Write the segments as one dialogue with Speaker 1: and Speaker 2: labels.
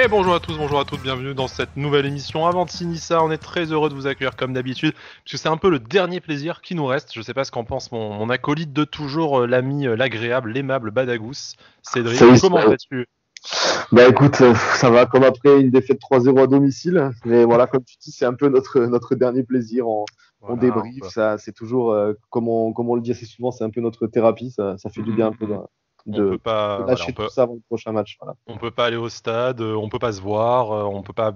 Speaker 1: Et bonjour à tous, bonjour à toutes, bienvenue dans cette nouvelle émission Avanti-Niça. On est très heureux de vous accueillir comme d'habitude, puisque c'est un peu le dernier plaisir qui nous reste. Je sais pas ce qu'en pense mon acolyte de toujours, l'ami, l'agréable, l'aimable Badagous. Cédric,
Speaker 2: Salut.
Speaker 1: comment vas-tu?
Speaker 2: Bah écoute, ça va comme après une défaite 3-0 à domicile. Mais voilà, comme tu dis, c'est un peu notre dernier plaisir. On
Speaker 1: Voilà,
Speaker 2: débrief, ça, c'est toujours, comme on le dit assez souvent, c'est un peu notre thérapie. Ça fait du bien un peu
Speaker 1: on peut
Speaker 2: de
Speaker 1: pas, voilà,
Speaker 2: lâcher tout ça avant le prochain match. Voilà.
Speaker 1: on peut pas aller au stade, on peut pas se voir, on peut pas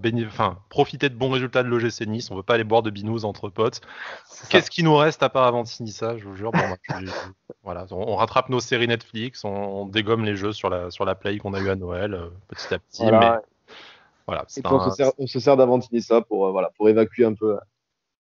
Speaker 1: profiter de bons résultats de l'OGC Nice, on peut pas aller boire de binous entre potes.
Speaker 2: C'est ça.
Speaker 1: Qu'est-ce qui nous reste à part Avanti-Niça, je vous jure. Bon, bah, voilà, on rattrape nos séries Netflix, on dégomme les jeux sur la Play qu'on a eu à Noël, petit à petit, mais
Speaker 2: Voilà.
Speaker 1: voilà,
Speaker 2: Et
Speaker 1: c'est
Speaker 2: puis on se sert d'Avantini ça voilà, pour évacuer un peu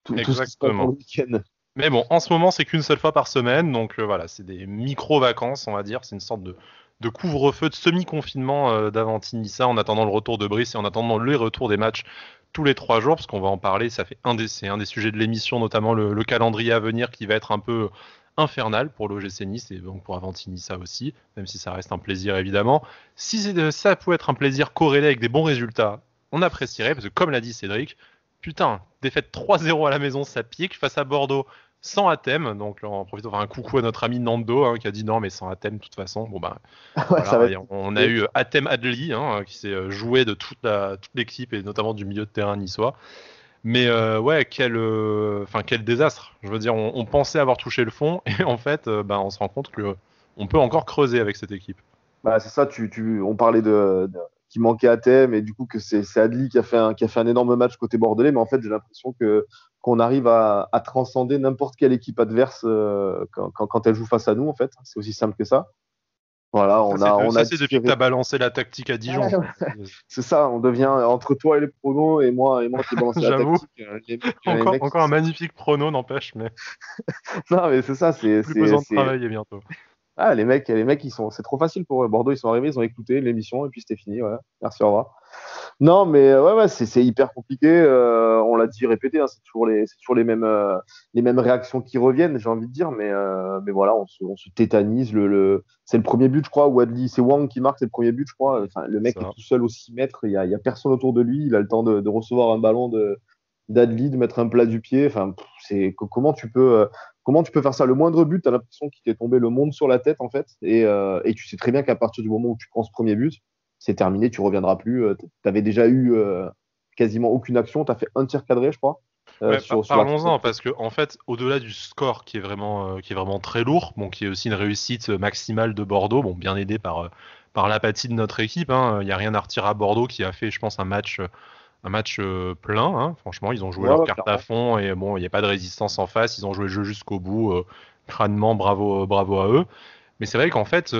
Speaker 2: tout ce qui se passe dans
Speaker 1: exactement.
Speaker 2: le week-end.
Speaker 1: Mais bon, en ce moment, c'est qu'une seule fois par semaine, donc voilà, c'est des micro-vacances, on va dire. C'est une sorte de couvre-feu, de semi-confinement d'Avanti-Niça en attendant le retour de Brice et en attendant le retour des matchs tous les 3 jours, parce qu'on va en parler. C'est un des sujets de l'émission, notamment le calendrier à venir qui va être un peu infernal pour l'OGC Nice et donc pour Avanti-Niça aussi, même si ça reste un plaisir évidemment. Si ça pouvait être un plaisir corrélé avec des bons résultats, on apprécierait, parce que comme l'a dit Cédric, putain, défaite 3-0 à la maison, ça pique face à Bordeaux sans Athème. Donc on en profite pour faire un coucou à notre ami Nando qui a dit non mais sans Athème de toute façon. Bon ben
Speaker 2: Ouais, ça va
Speaker 1: voilà,
Speaker 2: être
Speaker 1: et on a
Speaker 2: compliqué.
Speaker 1: eu Athème Adli qui s'est joué de toute l'équipe et notamment du milieu de terrain niçois. Mais ouais, quel désastre. Je veux dire, on pensait avoir touché le fond et en fait, on se rend compte que on peut encore creuser avec cette équipe.
Speaker 2: Bah, c'est ça, on parlait qui manquait à thème et du coup que c'est Adli qui a fait un énorme match côté bordelais, mais en fait j'ai l'impression qu'on arrive à transcender n'importe quelle équipe adverse quand elle joue face à nous en fait. C'est aussi simple que ça. Voilà, on a
Speaker 1: C'est depuis que tu as
Speaker 2: différé.
Speaker 1: balancé la tactique à Dijon, quoi.
Speaker 2: C'est ça, on devient entre toi et les pronos et moi qui ai balancé la
Speaker 1: J'avoue.
Speaker 2: tactique. Les mecs
Speaker 1: Encore un magnifique prono, n'empêche, mais
Speaker 2: non mais c'est ça,
Speaker 1: plus besoin de travailler bientôt.
Speaker 2: les mecs c'est trop facile pour eux. Bordeaux ils sont arrivés, ils ont écouté l'émission et puis c'était fini. Voilà. Merci, au revoir. Non, mais ouais, c'est hyper compliqué. On l'a dit, répété, hein, c'est toujours les mêmes réactions qui reviennent, j'ai envie de dire. Mais voilà, on se tétanise. C'est le premier but, je crois, où Adli, c'est Wang qui marque, c'est le premier but, je crois. Enfin, le mec est
Speaker 1: Ça.
Speaker 2: tout seul aux 6 mètres, il y a personne autour de lui. Il a le temps de recevoir un ballon d'Adli, de mettre un plat du pied. Enfin, comment tu peux faire ça? Le moindre but, tu as l'impression qu'il t'est tombé le monde sur la tête, en fait. Et tu sais très bien qu'à partir du moment où tu prends ce premier but, c'est terminé, tu reviendras plus. Tu avais déjà eu quasiment aucune action. Tu as fait un tir cadré, je crois,
Speaker 1: Ouais,
Speaker 2: sur l'action
Speaker 1: parlons-en
Speaker 2: d'entrée.
Speaker 1: parce que en fait, au-delà du score qui est vraiment très lourd, bon, qui est aussi une réussite maximale de Bordeaux, bon, bien aidé par l'apathie de notre équipe. Il n'y a rien à retirer à Bordeaux qui a fait, je pense, un match plein. Franchement, ils ont joué
Speaker 2: Ouais,
Speaker 1: leur
Speaker 2: ouais,
Speaker 1: carte à
Speaker 2: clairement.
Speaker 1: fond et bon, il n'y a pas de résistance en face. Ils ont joué le jeu jusqu'au bout. Crânement, bravo, bravo à eux. Mais c'est vrai qu'en fait,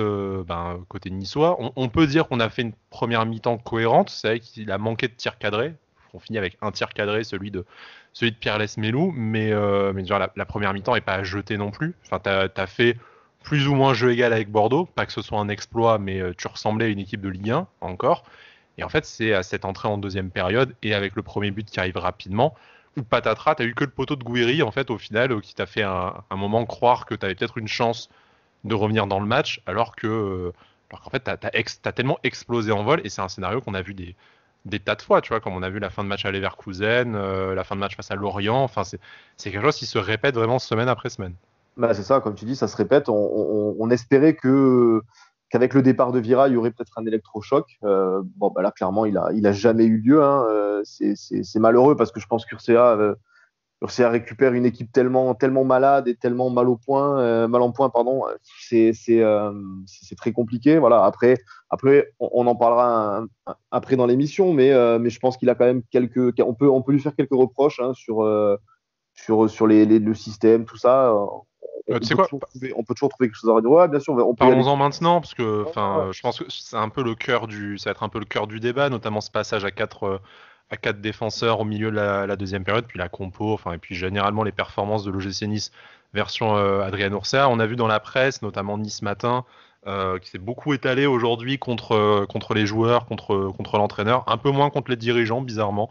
Speaker 1: côté niçois, on peut dire qu'on a fait une première mi-temps cohérente. C'est vrai qu'il a manqué de tirs cadrés. On finit avec un tir cadré, celui de Pierre Lesmelou. Mais genre, la première mi-temps n'est pas à jeter non plus. Enfin, t'as fait plus ou moins jeu égal avec Bordeaux. Pas que ce soit un exploit, mais tu ressemblais à une équipe de Ligue 1 encore. Et en fait, c'est à cette entrée en deuxième période et avec le premier but qui arrive rapidement, où patatras, t'as eu que le poteau de Gouiri, en fait, au final, qui t'a fait un moment croire que t'avais peut-être une chance de revenir dans le match, alors qu'en fait, t'as tellement explosé en vol, et c'est un scénario qu'on a vu des tas de fois, tu vois, comme on a vu la fin de match à Leverkusen, la fin de match face à Lorient, enfin, c'est quelque chose qui se répète vraiment semaine après semaine.
Speaker 2: Bah, c'est ça, comme tu dis, ça se répète. On espérait qu'avec le départ de Vira, il y aurait peut-être un électrochoc. Bon, bah là, clairement, il a jamais eu lieu, hein. C'est malheureux parce que je pense qu'Ursa récupère une équipe tellement, tellement malade et tellement mal en point, pardon. C'est très compliqué. Voilà. Après, on en parlera après dans l'émission, mais je pense qu'il a quand même on peut lui faire quelques reproches, hein, sur le système, tout ça.
Speaker 1: Tu
Speaker 2: On
Speaker 1: sais
Speaker 2: peut
Speaker 1: quoi?
Speaker 2: toujours trouver, on peut toujours trouver quelque chose à redire. Ouais, bien sûr, on peut y aller.
Speaker 1: Parlons-en maintenant, parce que,
Speaker 2: Ouais, ouais,
Speaker 1: enfin, je pense que ça va être un peu le cœur du débat, notamment ce passage à quatre défenseurs au milieu de la deuxième période, puis la compo, enfin, et puis généralement les performances de l'OGC Nice version Adrien Ursa. On a vu dans la presse, notamment Nice Matin, qui s'est beaucoup étalé aujourd'hui contre les joueurs, contre l'entraîneur, un peu moins contre les dirigeants, bizarrement.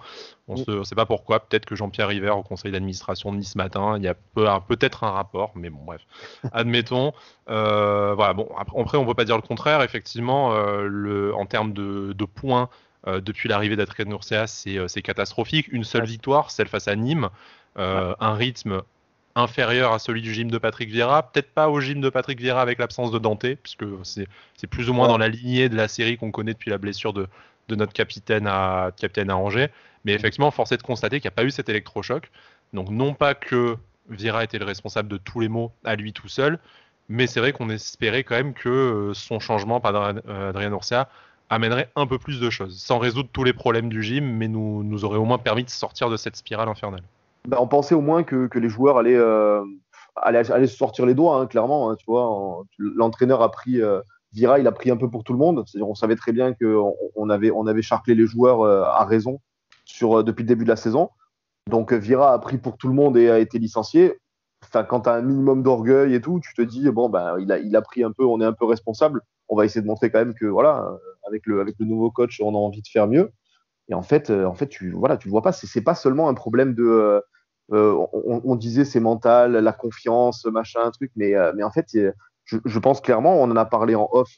Speaker 2: ouais.
Speaker 1: On sait pas pourquoi. Peut-être que Jean-Pierre River, au conseil d'administration de Nice Matin, il y a peut-être un rapport, mais bon, bref, admettons. Voilà, bon, après, on peut pas dire le contraire. Effectivement, en termes de points, depuis l'arrivée d'Adrien Urcea, c'est catastrophique. Une seule victoire, celle face à Nîmes, un rythme inférieur à celui du gym de Patrick Vieira, peut-être pas au gym de Patrick Vieira avec l'absence de Dante, puisque c'est plus ou moins dans la lignée de la série qu'on connaît depuis la blessure de notre capitaine à Angers. Mais effectivement, force est de constater qu'il n'y a pas eu cet électrochoc. Donc non pas que Vieira était le responsable de tous les maux à lui tout seul, mais c'est vrai qu'on espérait quand même que son changement par Adrien Urcea amènerait un peu plus de choses, sans résoudre tous les problèmes du gym, mais nous aurait au moins permis de sortir de cette spirale infernale.
Speaker 2: Bah, on pensait au moins que les joueurs allaient se sortir les doigts, hein, clairement. Hein, tu vois, l'entraîneur a pris, Vira, il a pris un peu pour tout le monde. C'est-à-dire, on savait très bien qu'on avait charclé les joueurs à raison depuis le début de la saison. Donc Vira a pris pour tout le monde et a été licencié. Enfin, quand tu as un minimum d'orgueil et tout, tu te dis, bon, ben, il a pris un peu, on est un peu responsable. On va essayer de montrer quand même que, voilà, avec le nouveau coach, on a envie de faire mieux. Et en fait, tu le vois pas. C'est pas seulement un problème de. On disait c'est mental, la confiance, machin, un truc, mais en fait, je pense clairement, on en a parlé en off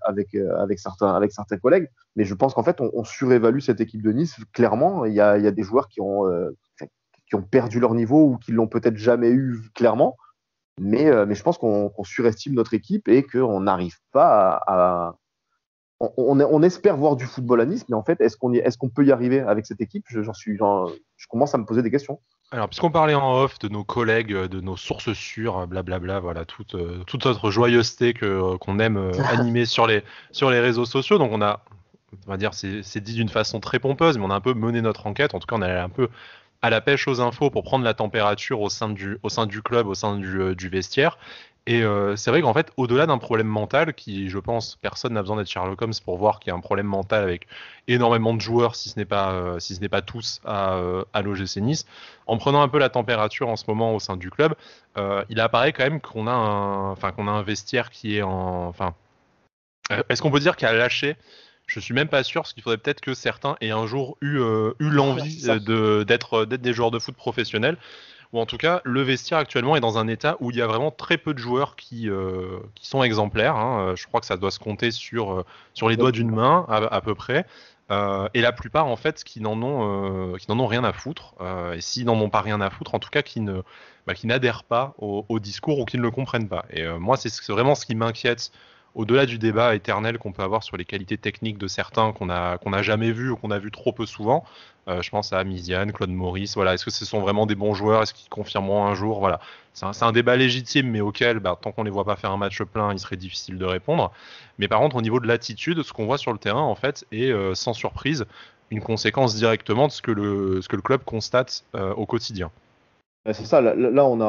Speaker 2: avec certains collègues, mais je pense qu'en fait, on surévalue cette équipe de Nice. Clairement, il y a des joueurs qui ont perdu leur niveau ou qui l'ont peut-être jamais eu clairement, mais je pense qu'on surestime notre équipe et qu'on n'arrive pas on espère voir du football à Nice, mais en fait, est-ce qu'on peut y arriver avec cette équipe? Je commence à me poser des questions.
Speaker 1: Alors, puisqu'on parlait en off de nos collègues, de nos sources sûres, blablabla, voilà, toute notre joyeuseté qu'on aime animer sur les réseaux sociaux. Donc, on va dire, c'est dit d'une façon très pompeuse, mais on a un peu mené notre enquête. En tout cas, on est allé un peu à la pêche aux infos pour prendre la température au sein du club, au sein du vestiaire. Et c'est vrai qu'en fait, au-delà d'un problème mental, qui, je pense, personne n'a besoin d'être Sherlock Holmes pour voir qu'il y a un problème mental avec énormément de joueurs, si ce n'est pas tous, à l'OGC Nice. En prenant un peu la température en ce moment au sein du club, il apparaît quand même qu'on a un vestiaire qui est est-ce qu'on peut dire qu'il a lâché? Je suis même pas sûr, parce qu'il faudrait peut-être que certains aient un jour eu l'envie d'être des joueurs de foot professionnels. Ou en tout cas, le vestiaire actuellement est dans un état où il y a vraiment très peu de joueurs qui sont exemplaires. Hein. Je crois que ça doit se compter sur les doigts d'une main à peu près. Et la plupart, en fait, qui n'en ont rien à foutre. Et s'ils n'en ont pas rien à foutre, en tout cas, qui n'adhèrent pas au discours ou qui ne le comprennent pas. Et moi, c'est vraiment ce qui m'inquiète au-delà du débat éternel qu'on peut avoir sur les qualités techniques de certains qu'on a jamais vus ou qu'on a vu trop peu souvent. Je pense à Misiane, Claude Maurice. Voilà, est-ce que ce sont vraiment des bons joueurs? Est-ce qu'ils confirmeront un jour? Voilà, c'est un débat légitime, mais auquel, tant qu'on les voit pas faire un match plein, il serait difficile de répondre. Mais par contre, au niveau de l'attitude, ce qu'on voit sur le terrain, en fait, est sans surprise une conséquence directement de ce que le club constate au quotidien.
Speaker 2: C'est ça, là on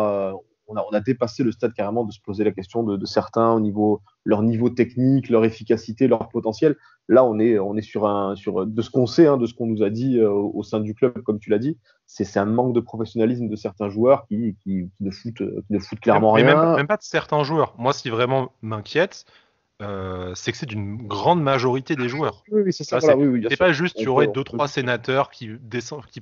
Speaker 2: a dépassé le stade carrément de se poser la question de certains au niveau, leur niveau technique, leur efficacité, leur potentiel. Là, on est sur de ce qu'on sait, hein, de ce qu'on nous a dit au sein du club, comme tu l'as dit, c'est un manque de professionnalisme de certains joueurs qui ne foutent clairement rien.
Speaker 1: Même pas de certains joueurs. Moi, ce qui vraiment m'inquiète, c'est que c'est d'une grande majorité des joueurs.
Speaker 2: Oui, c'est ça. Voilà, oui,
Speaker 1: c'est pas juste tu aurais 2-3 sénateurs qui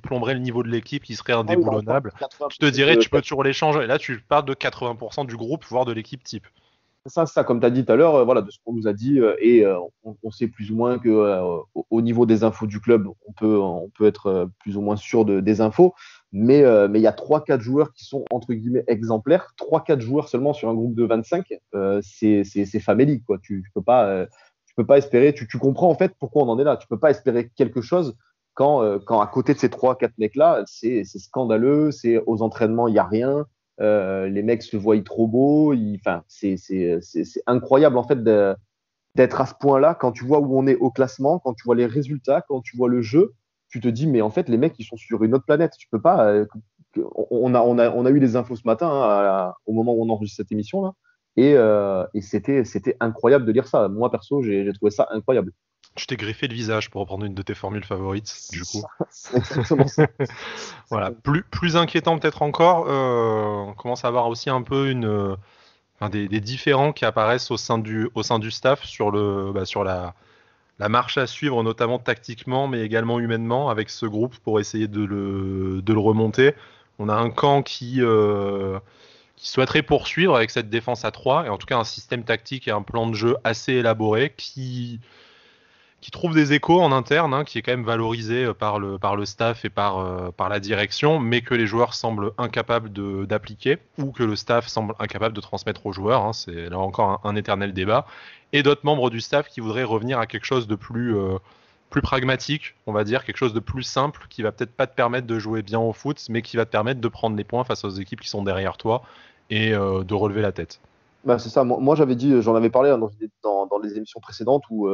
Speaker 1: plomberaient le niveau de l'équipe, qui seraient indéboulonnables. Tu te dirais, tu peux toujours les changer. Et là, tu parles de 80% du groupe, voire de l'équipe type.
Speaker 2: C'est ça, comme tu as dit tout à l'heure, voilà, de ce qu'on nous a dit, on sait plus ou moins que au niveau des infos du club, on peut être plus ou moins sûr des infos, mais il y a 3-4 joueurs qui sont entre guillemets exemplaires, 3-4 joueurs seulement sur un groupe de 25, c'est famélique, quoi. Tu peux pas espérer, tu comprends en fait pourquoi on en est là. Tu peux pas espérer quelque chose quand à côté de ces 3-4 mecs-là, c'est scandaleux, c'est aux entraînements, il n'y a rien. Les mecs se voient trop beaux. C'est incroyable en fait d'être à ce point-là quand tu vois où on est au classement, quand tu vois les résultats, quand tu vois le jeu. Tu te dis, mais en fait, les mecs, ils sont sur une autre planète. Tu peux pas. On a eu les infos ce matin, hein, au moment où on enregistre cette émission-là. Et c'était incroyable de lire ça. Moi, perso, j'ai trouvé ça incroyable.
Speaker 1: Tu t'es griffé le visage pour reprendre une de tes formules favorites, du coup.
Speaker 2: C'est exactement ça.
Speaker 1: Voilà. Plus inquiétant peut-être encore, on commence à avoir aussi un peu des différends qui apparaissent au sein du staff sur la marche à suivre, notamment tactiquement, mais également humainement, avec ce groupe pour essayer de le remonter. On a un camp qui souhaiterait poursuivre avec cette défense à 3, et en tout cas un système tactique et un plan de jeu assez élaboré qui qui trouve des échos en interne, hein, qui est quand même valorisé par le staff et par la direction, mais que les joueurs semblent incapables d'appliquer, ou que le staff semble incapable de transmettre aux joueurs. Hein, c'est là encore un éternel débat. Et d'autres membres du staff qui voudraient revenir à quelque chose de plus pragmatique, on va dire, quelque chose de plus simple, qui va peut-être pas te permettre de jouer bien au foot, mais qui va te permettre de prendre les points face aux équipes qui sont derrière toi et de relever la tête.
Speaker 2: Bah, c'est ça. Moi, j'avais dit, j'en avais parlé hein, dans les émissions précédentes où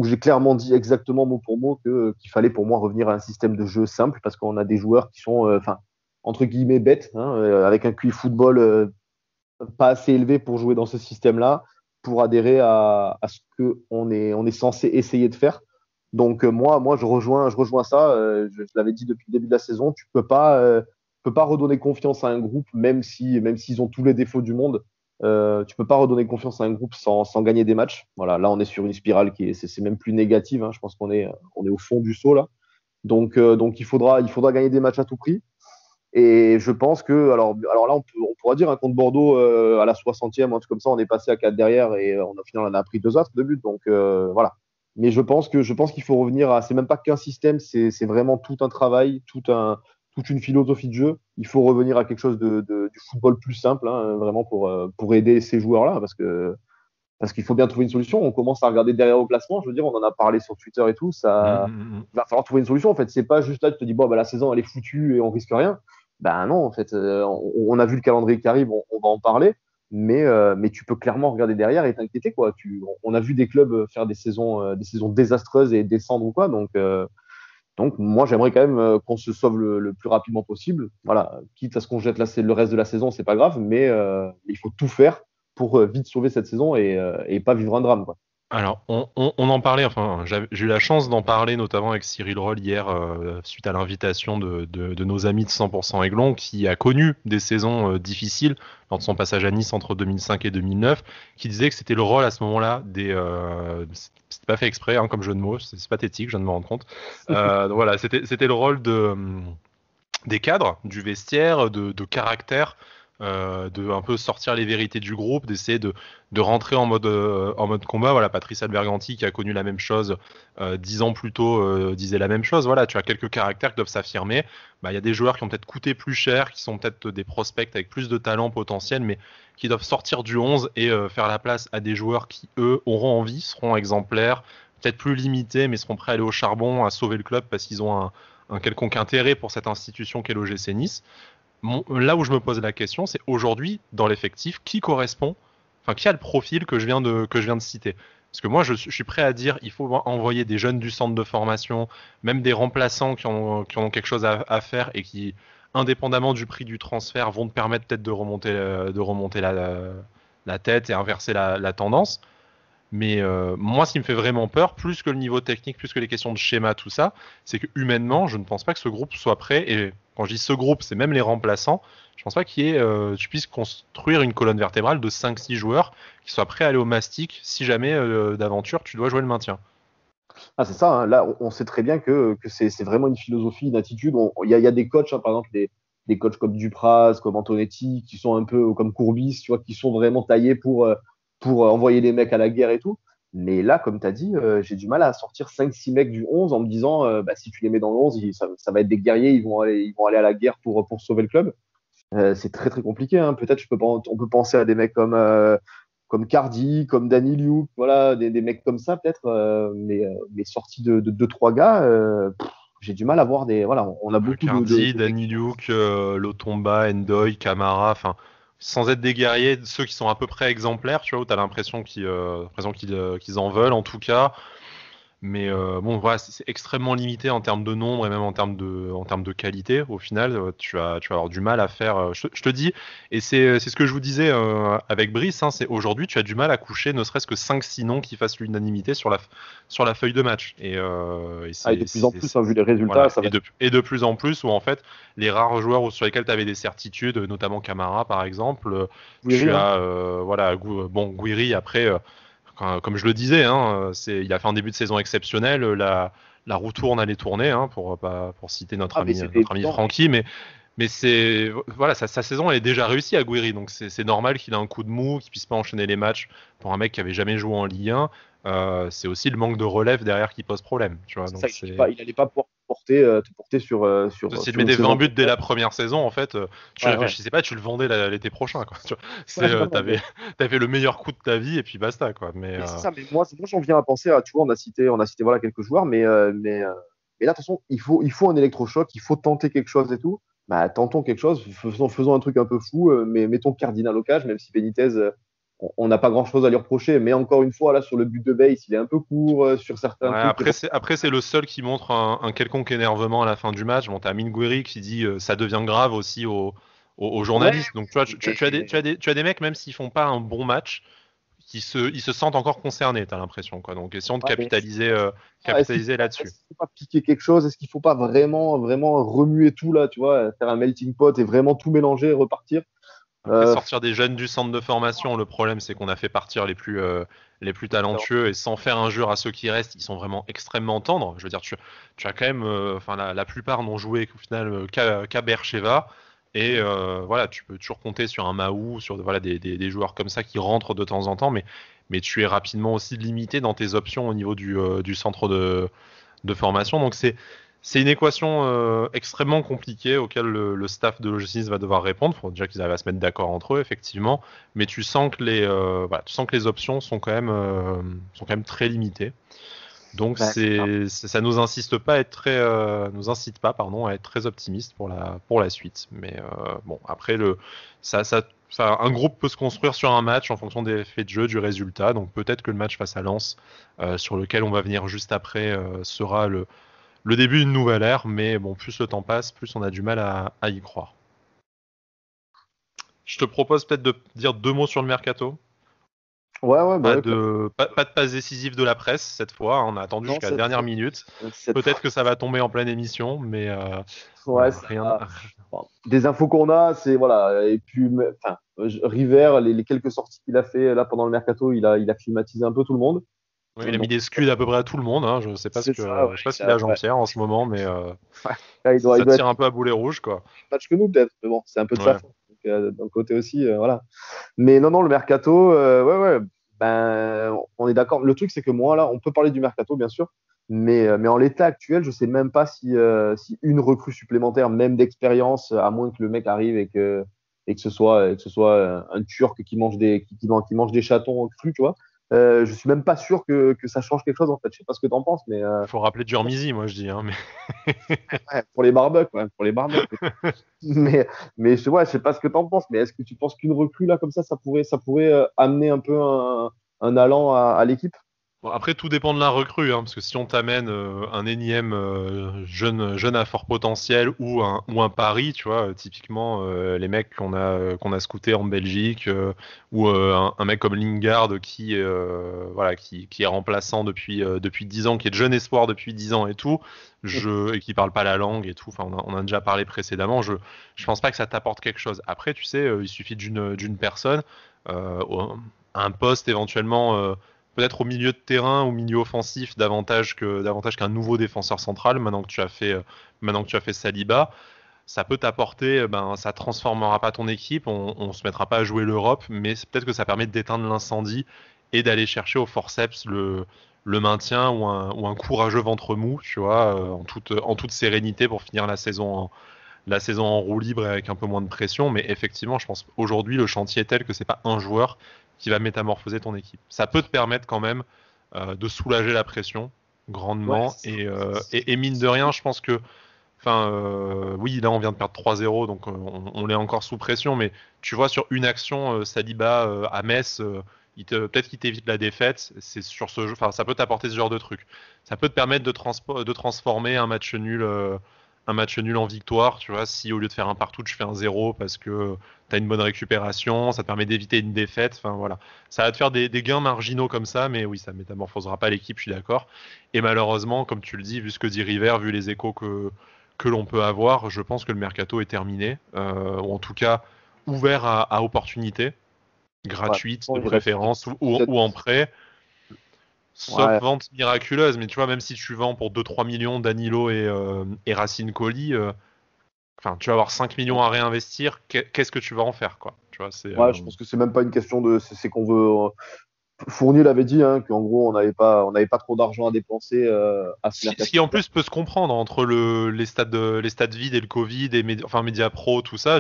Speaker 2: j'ai clairement dit exactement mot pour mot qu'il fallait pour moi revenir à un système de jeu simple parce qu'on a des joueurs qui sont, enfin, entre guillemets, bêtes, hein, avec un QI football pas assez élevé pour jouer dans ce système-là, pour adhérer à ce on est censé essayer de faire. Donc, moi, je rejoins ça. Je l'avais dit depuis le début de la saison. Peux pas redonner confiance à un groupe, même s'ils ont tous les défauts du monde. Tu peux pas redonner confiance à un groupe sans gagner des matchs. Voilà, là on est sur une spirale c'est même plus négative. Hein. Je pense on est au fond du saut là. Donc il faudra gagner des matchs à tout prix. Et je pense que alors là on pourra dire hein, contre Bordeaux à la 60e, un truc comme ça, on est passé à 4 derrière et au final on a pris 2 autres de but. Donc voilà. Mais je pense qu'il faut revenir à c'est même pas qu'un système, c'est vraiment tout un travail, toute une philosophie de jeu. Il faut revenir à quelque chose du football plus simple, hein, vraiment pour aider ces joueurs-là, parce qu'il faut bien trouver une solution. On commence à regarder derrière au classement. Je veux dire, on en a parlé sur Twitter et tout. Il va falloir trouver une solution. En fait, c'est pas juste là, tu te dis, bon, bah, la saison, elle est foutue et on risque rien. Ben non, en fait, on a vu le calendrier qui arrive, on va en parler. Mais tu peux clairement regarder derrière et t'inquiéter, quoi. On a vu des clubs faire des saisons désastreuses et descendre ou quoi. Donc moi, j'aimerais quand même qu'on se sauve le plus rapidement possible. Voilà, quitte à ce qu'on jette le reste de la saison, c'est pas grave, mais il faut tout faire pour vite sauver cette saison et pas vivre un drame, quoi.
Speaker 1: Alors, on en parlait, enfin, j'ai eu la chance d'en parler notamment avec Cyril Roll hier, suite à l'invitation de nos amis de 100% Aiglon, qui a connu des saisons difficiles lors de son passage à Nice entre 2005 et 2009, qui disait que c'était le rôle à ce moment-là c'était pas fait exprès, hein, comme jeu de mots, c'est pathétique, je viens de me rendre compte. Donc voilà, c'était le rôle des cadres, du vestiaire, de caractère, de un peu sortir les vérités du groupe, d'essayer de rentrer en mode combat. Voilà, Patrice Alberganti qui a connu la même chose 10 ans plus tôt disait la même chose. Voilà, tu as quelques caractères qui doivent s'affirmer. Bah, il y a des joueurs qui ont peut-être coûté plus cher, qui sont peut-être des prospects avec plus de talent potentiel, mais qui doivent sortir du 11 et faire la place à des joueurs qui, eux, auront envie, seront exemplaires, peut-être plus limités, mais seront prêts à aller au charbon, à sauver le club parce qu'ils ont un quelconque intérêt pour cette institution qu'est l'OGC Nice. Là où je me pose la question, c'est aujourd'hui, dans l'effectif, qui correspond, enfin, qui a le profil que je viens de citer. Parce que moi, je suis prêt à dire, il faut envoyer des jeunes du centre de formation, même des remplaçants qui ont quelque chose à faire et qui, indépendamment du prix du transfert, vont te permettre peut-être de remonter la tête et inverser la tendance. Mais moi, ce qui me fait vraiment peur, plus que le niveau technique, plus que les questions de schéma, tout ça, c'est que humainement, je ne pense pas que ce groupe soit prêt. Et quand je dis ce groupe, c'est même les remplaçants. Je pense pas tu puisses construire une colonne vertébrale de 5-6 joueurs qui soient prêts à aller au mastic si jamais d'aventure tu dois jouer le maintien.
Speaker 2: Ah, c'est ça, hein. Là, on sait très bien que c'est vraiment une philosophie, une attitude. Il y a des coachs, hein, par exemple, des coachs comme Dupraz, comme Antonetti, qui sont un peu comme Courbis, tu vois, qui sont vraiment taillés pour envoyer les mecs à la guerre et tout. Mais là, comme tu as dit, j'ai du mal à sortir 5-6 mecs du 11 en me disant, bah, si tu les mets dans le 11, ça va être des guerriers, ils vont aller à la guerre pour sauver le club. C'est très très compliqué. Hein. Peut-être on peut penser à des mecs comme Cardi, comme Danny Liu, voilà, des mecs comme ça peut-être, mais sortis de 2-3 gars, j'ai du mal à voir des. Voilà, on a beaucoup
Speaker 1: Cardi, Danny Luke, Lotomba, Endoy, Camara, enfin, sans être des guerriers, ceux qui sont à peu près exemplaires, tu vois, où tu as l'impression qu'ils en veulent en tout cas. Mais bon, voilà, c'est extrêmement limité en termes de nombre et même en termes de qualité. Au final, tu vas avoir du mal à faire. Je te dis, et c'est ce que je vous disais avec Brice, hein, c'est aujourd'hui, tu as du mal à coucher ne serait-ce que 5-6 noms qui fassent l'unanimité sur la feuille de match.
Speaker 2: Et de plus en plus, hein, vu les résultats,
Speaker 1: voilà,
Speaker 2: ça va
Speaker 1: et de plus en plus, où en fait, les rares joueurs sur lesquels tu avais des certitudes, notamment Camara par exemple, tu
Speaker 2: hein.
Speaker 1: as voilà, bon, Guiri après. Comme je le disais, hein, il a fait un début de saison exceptionnel. La roue tourne, elle est tournée, hein, pour citer
Speaker 2: Ah, mais
Speaker 1: notre ami Francky. Mais Mais voilà, sa saison elle est déjà réussie à Guiri, donc c'est normal qu'il ait un coup de mou, qu'il puisse pas enchaîner les matchs. Pour un mec qui avait jamais joué en Ligue 1, c'est aussi le manque de relève derrière qui pose problème, tu vois.
Speaker 2: C'est ça,
Speaker 1: Donc c'est
Speaker 2: il allait pas pouvoir te porter
Speaker 1: s'il te
Speaker 2: sur une
Speaker 1: mettait 20
Speaker 2: saison
Speaker 1: buts dès
Speaker 2: complète.
Speaker 1: la première saison, en fait, tu
Speaker 2: Ouais, ouais.
Speaker 1: réfléchissais pas, tu le vendais l'été prochain, quoi. Tu vois.
Speaker 2: Ouais, non,
Speaker 1: T'avais, t'avais le meilleur coup de ta vie et puis basta, quoi.
Speaker 2: mais c'est ça, mais moi j'en viens à penser à, tu vois, on a cité voilà, quelques joueurs, mais là, de toute façon, il faut un électrochoc, il faut tenter quelque chose et tout. Bah, tentons quelque chose, faisons un truc un peu fou, mais mettons Cardinal au cage, même si Benitez, on n'a pas grand-chose à lui reprocher. Mais encore une fois, là, sur le but de Base, il est un peu court, sur certains
Speaker 1: ouais,
Speaker 2: trucs.
Speaker 1: après c'est le seul qui montre un quelconque énervement à la fin du match. Bon, t'as Amine Gouiri qui dit ça devient grave aussi aux
Speaker 2: Ouais,
Speaker 1: journalistes. Donc tu vois, tu as des mecs même s'ils font pas un bon match, ils se sentent encore concernés. T'as l'impression, quoi. Donc essayons de
Speaker 2: ouais, mais
Speaker 1: capitaliser là-dessus.
Speaker 2: est-ce qu'il faut pas piquer quelque chose? Est-ce qu'il faut pas vraiment remuer tout là, tu vois, faire un melting pot et vraiment tout mélanger et repartir?
Speaker 1: Après,
Speaker 2: Euh,
Speaker 1: sortir des jeunes du centre de formation, le problème c'est qu'on a fait partir les plus talentueux et sans faire injure à ceux qui restent, ils sont vraiment extrêmement tendres. Je veux dire, tu as quand même, enfin la plupart n'ont joué au final qu'à Beersheva. Et voilà, tu peux toujours compter sur un Mahou, sur voilà, des joueurs comme ça qui rentrent de temps en temps, mais tu es rapidement aussi limité dans tes options au niveau du centre de formation. Donc c'est une équation extrêmement compliquée auquel le staff de l'OGC va devoir répondre. Il faut déjà qu'ils arrivent à se mettre d'accord entre eux, effectivement. Mais tu sens que voilà, tu sens que les options sont quand même très limitées. Donc
Speaker 2: bah, c'est ça.
Speaker 1: ça nous insiste pas à être très, nous incite pas, pardon, à être très optimiste pour la suite. Mais bon, après un groupe peut se construire sur un match en fonction des faits de jeu, du résultat. Donc peut-être que le match face à Lens, sur lequel on va venir juste après, sera le début d'une nouvelle ère, mais bon, plus le temps passe, plus on a du mal à y croire. Je te propose peut-être de dire deux mots sur le mercato.
Speaker 2: Ouais, ouais, bah ouais,
Speaker 1: Pas de passe décisive de la presse cette fois, hein. On a attendu
Speaker 2: non,
Speaker 1: jusqu'à la dernière minute.
Speaker 2: cette
Speaker 1: Peut-être
Speaker 2: fois.
Speaker 1: que ça va tomber en pleine émission, mais
Speaker 2: Ouais,
Speaker 1: voilà,
Speaker 2: ça
Speaker 1: rien.
Speaker 2: va. Bon, des infos qu'on a, c'est voilà. Et puis, enfin, River, les quelques sorties qu'il a fait là pendant le mercato, il a climatisé un peu tout le monde.
Speaker 1: Ouais, il a mis
Speaker 2: Donc,
Speaker 1: des scuds à peu près à tout le monde. Hein.
Speaker 2: c'est ça, ouais.
Speaker 1: Je sais pas ce qu'il a à
Speaker 2: Ouais.
Speaker 1: Jean-Pierre en ce moment, mais
Speaker 2: Là, il
Speaker 1: ça
Speaker 2: doit
Speaker 1: tire
Speaker 2: être
Speaker 1: un peu à boulet rouge, quoi.
Speaker 2: match que nous, peut-être. Mais bon, c'est un peu de sa
Speaker 1: Ouais.
Speaker 2: faute. Donc, d'un côté aussi, voilà. Mais non, non, le mercato, ouais, ouais, ben, on est d'accord. Le truc, c'est que moi, là, on peut parler du mercato, bien sûr, mais en l'état actuel, je sais même pas si une recrue supplémentaire, même d'expérience, à moins que le mec arrive et que ce soit un Turc qui mange qui mange des chatons crus, tu vois. Je suis même pas sûr que ça change quelque chose, en fait. Je sais pas ce que tu en penses, mais
Speaker 1: Faut rappeler Durmizy, moi je dis. Hein, mais...
Speaker 2: ouais, pour les barbecues, ouais, pour les barbecues. Mais, je sais pas ce que tu en penses, mais est-ce que tu penses qu'une recrue là comme ça pourrait amener un peu un allant à l'équipe?
Speaker 1: Bon, après, tout dépend de la recrue, hein, parce que si on t'amène un énième jeune à fort potentiel ou un pari, tu vois, typiquement les mecs qu'on a scoutés en Belgique ou un mec comme Lingard voilà, qui est remplaçant depuis 10 ans, qui est de jeune espoir depuis 10 ans et tout, et qui parle pas la langue et tout. Enfin, on a déjà parlé précédemment. Je pense pas que ça t'apporte quelque chose. Après, tu sais, il suffit d'une personne, euh, un poste éventuellement. Peut-être au milieu de terrain, au milieu offensif, davantage qu'un nouveau défenseur central. Maintenant que tu as fait Saliba, ça peut t'apporter, ça transformera pas ton équipe, on se mettra pas à jouer l'Europe, mais peut-être que ça permet d'éteindre l'incendie et d'aller chercher au forceps le maintien ou un courageux ventre mou, tu vois, en toute sérénité pour finir la saison en roue libre et avec un peu moins de pression. Mais effectivement, je pense aujourd'hui le chantier est tel que c'est pas un joueur qui va métamorphoser ton équipe. Ça peut te permettre quand même de soulager la pression
Speaker 2: Ouais,
Speaker 1: grandement
Speaker 2: c'est ça.
Speaker 1: et mine de rien, je pense que enfin oui, là on vient de perdre 3-0 donc on est encore sous pression mais tu vois sur une action Saliba à Metz peut-être qu'il t'évite la défaite, c'est sur ce jeu, enfin ça peut t'apporter ce genre de truc. Ça peut te permettre de transformer un match nul en victoire, tu vois, si au lieu de faire un partout, tu fais un zéro parce que tu as une bonne récupération, ça te permet d'éviter une défaite, enfin voilà. Ça va te faire des gains marginaux comme ça, mais oui, ça métamorphosera pas l'équipe, je suis d'accord. Et malheureusement, comme tu le dis, vu ce que dit River, vu les échos que l'on peut avoir, je pense que le mercato est terminé, ou en tout cas ouvert à opportunités,
Speaker 2: Ouais,
Speaker 1: gratuites
Speaker 2: bon,
Speaker 1: de préférence, ou en prêt, sauf
Speaker 2: ouais,
Speaker 1: vente miraculeuse. Mais tu vois, même si tu vends pour 2-3 millions Danilo et Racine Colli, enfin, tu vas avoir 5 millions à réinvestir, qu'est-ce que tu vas en faire, quoi. Tu vois,
Speaker 2: Ouais, je pense que c'est même pas une question de. C'est qu'on veut. Fournier l'avait dit, hein, qu'en gros, on n'avait pas trop d'argent à dépenser à ce
Speaker 1: Ce qui
Speaker 2: mercato.
Speaker 1: en plus peut se comprendre entre les stades vides et le Covid et enfin Media Pro, tout ça.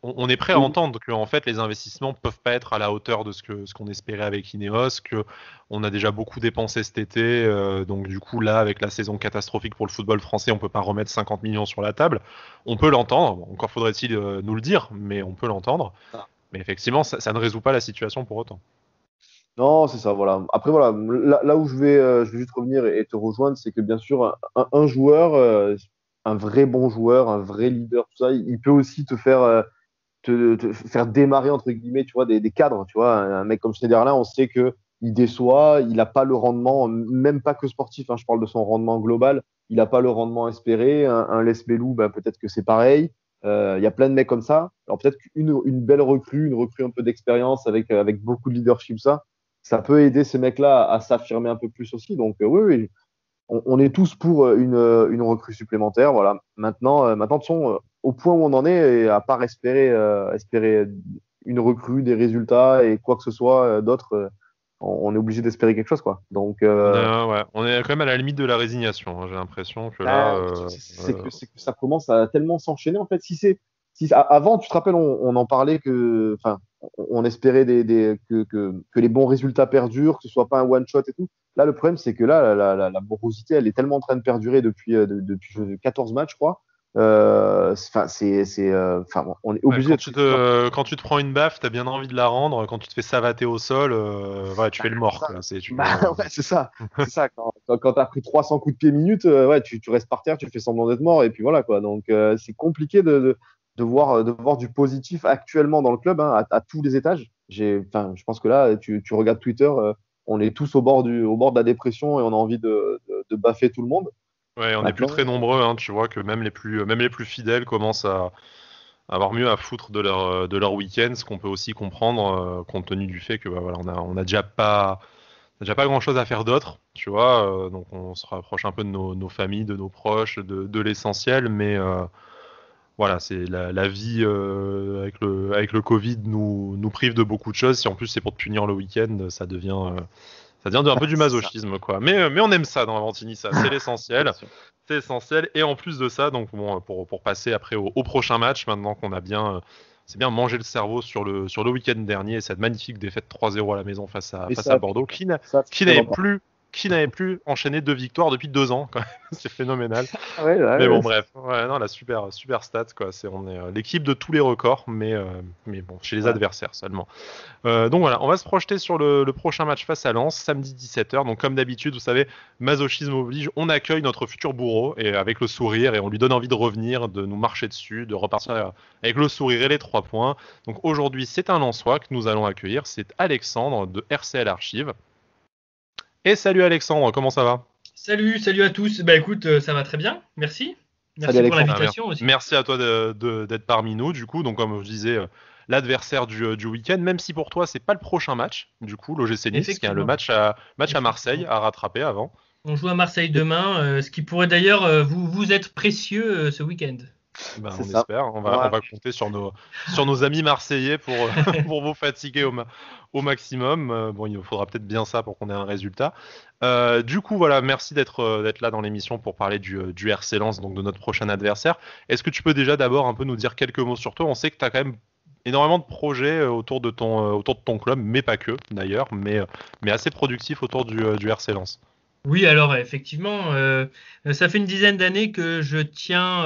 Speaker 1: On est prêt à
Speaker 2: Oui.
Speaker 1: entendre que en fait les investissements peuvent pas être à la hauteur de ce qu'on espérait avec Ineos, que on a déjà beaucoup dépensé cet été, donc du coup là avec la saison catastrophique pour le football français, on peut pas remettre 50 millions sur la table. On peut l'entendre, bon, encore faudrait-il nous le dire, mais on peut l'entendre.
Speaker 2: Ah.
Speaker 1: Mais effectivement, ça ne résout pas la situation pour autant.
Speaker 2: Non, c'est ça, voilà. Après, voilà, là où je vais juste revenir et te rejoindre, c'est que bien sûr, un joueur, un vrai bon joueur, un vrai leader, tout ça, il peut aussi te faire démarrer, entre guillemets, tu vois, des cadres, tu vois. Un mec comme Schneiderlin, on sait que il déçoit, il n'a pas le rendement, même pas que sportif, hein, je parle de son rendement global, il n'a pas le rendement espéré. Un Les Bellou, bah, peut-être que c'est pareil. Il y a plein de mecs comme ça. Alors peut-être qu'une belle recrue, une recrue un peu d'expérience avec beaucoup de leadership, ça peut aider ces mecs-là à s'affirmer un peu plus aussi. Donc oui, oui, on est tous pour une recrue supplémentaire. Voilà. Maintenant, de toute façon, au point où on en est, et à part espérer une recrue, des résultats et quoi que ce soit d'autre, on est obligé d'espérer quelque chose, quoi. Donc,
Speaker 1: On est quand même à la limite de la résignation, hein. J'ai l'impression que là,
Speaker 2: bah, c'est que ça commence à tellement s'enchaîner, en fait. Avant, tu te rappelles, on en parlait que, enfin, on espérait que les bons résultats perdurent, que ce soit pas un one-shot et tout. Là, le problème, c'est que là, la morosité, elle est tellement en train de perdurer depuis 14 matchs, je crois. Enfin, enfin, on est
Speaker 1: ouais,
Speaker 2: obligé d'être résilient.
Speaker 1: quand tu te prends une baffe, t'as bien envie de la rendre. Quand tu te fais savater au sol, ouais, tu
Speaker 2: Bah,
Speaker 1: fais le mort,
Speaker 2: ça,
Speaker 1: quoi.
Speaker 2: ouais, c'est ça. C'est ça. Quand tu as pris 300 coups de pied minute, ouais, tu restes par terre, tu fais semblant d'être mort, et puis voilà, quoi. Donc, c'est compliqué de voir du positif actuellement dans le club, hein, à tous les étages. Enfin, je pense que là, tu regardes Twitter, on est tous au bord de la dépression et on a envie de baffer tout le monde.
Speaker 1: Ouais, on n'est plus très
Speaker 2: Maintenant,
Speaker 1: nombreux, hein. Tu vois que même les plus fidèles commencent à avoir mieux à foutre de leur week-end, ce qu'on peut aussi comprendre, compte tenu du fait que bah, voilà, on a déjà pas grand-chose à faire d'autre, tu vois. Donc on se rapproche un peu de nos familles, de nos proches, de l'essentiel, mais voilà, c'est la vie avec le Covid nous prive de beaucoup de choses. Si en plus c'est pour te punir le week-end, ça devient un peu du
Speaker 2: c'est ça.
Speaker 1: masochisme, quoi. Mais on aime ça dans Avantini, ça, c'est
Speaker 2: Bien
Speaker 1: l'essentiel.
Speaker 2: sûr.
Speaker 1: C'est essentiel. Et en plus de ça, donc bon, pour passer après au prochain match, maintenant qu'on a c'est bien mangé le cerveau sur le week-end dernier, cette magnifique défaite 3-0 à la maison
Speaker 2: Et
Speaker 1: face à
Speaker 2: ça,
Speaker 1: Bordeaux,
Speaker 2: ça
Speaker 1: qui
Speaker 2: ne
Speaker 1: n'avait
Speaker 2: va pas.
Speaker 1: plus, qui n'avait plus enchaîné 2 victoires depuis 2 ans, quand même. C'est phénoménal.
Speaker 2: Ah ouais, ouais,
Speaker 1: Mais
Speaker 2: ouais.
Speaker 1: bon, bref, ouais, non, la super stat, quoi. On est l'équipe de tous les records, mais bon, chez les
Speaker 2: Ouais.
Speaker 1: adversaires seulement. Donc voilà, on va se projeter sur le prochain match face à Lens, samedi 17h. Donc comme d'habitude, vous savez, masochisme oblige, on accueille notre futur bourreau et avec le sourire et on lui donne envie de revenir, de nous marcher dessus, de repartir avec le sourire et les 3 points. Donc aujourd'hui, c'est un Lensois que nous allons accueillir, c'est Alexandre de RCL Archive. Et salut Alexandre, comment ça va?
Speaker 3: Salut à tous. Bah écoute, ça va très bien, merci.
Speaker 2: Salut
Speaker 3: Merci pour
Speaker 2: Alexandre.
Speaker 3: l'invitation aussi.
Speaker 1: Merci à toi d'être parmi nous, du coup. Donc, comme je disais, l'adversaire du week-end, même si pour toi, c'est pas le prochain match, du coup, l'OGC Nice, qui a le
Speaker 3: Effectivement.
Speaker 1: match à Marseille
Speaker 3: Effectivement.
Speaker 1: à rattraper avant.
Speaker 3: On joue à Marseille demain, ce qui pourrait d'ailleurs vous être précieux ce week-end.
Speaker 1: Ben,
Speaker 2: C'est
Speaker 1: on
Speaker 2: ça.
Speaker 1: espère. On
Speaker 2: Ouais.
Speaker 1: va compter sur nos amis marseillais pour, pour vous fatiguer au maximum. Bon, il nous faudra peut-être bien ça pour qu'on ait un résultat. Du coup, voilà, merci d'être là dans l'émission pour parler du RC Lens, donc de notre prochain adversaire. Est-ce que tu peux déjà d'abord un peu nous dire quelques mots sur toi? On sait que tu as quand même énormément de projets autour de ton club, mais pas que d'ailleurs, mais assez productif autour du RC Lens.
Speaker 3: Oui, alors effectivement, ça fait une dizaine d'années que je tiens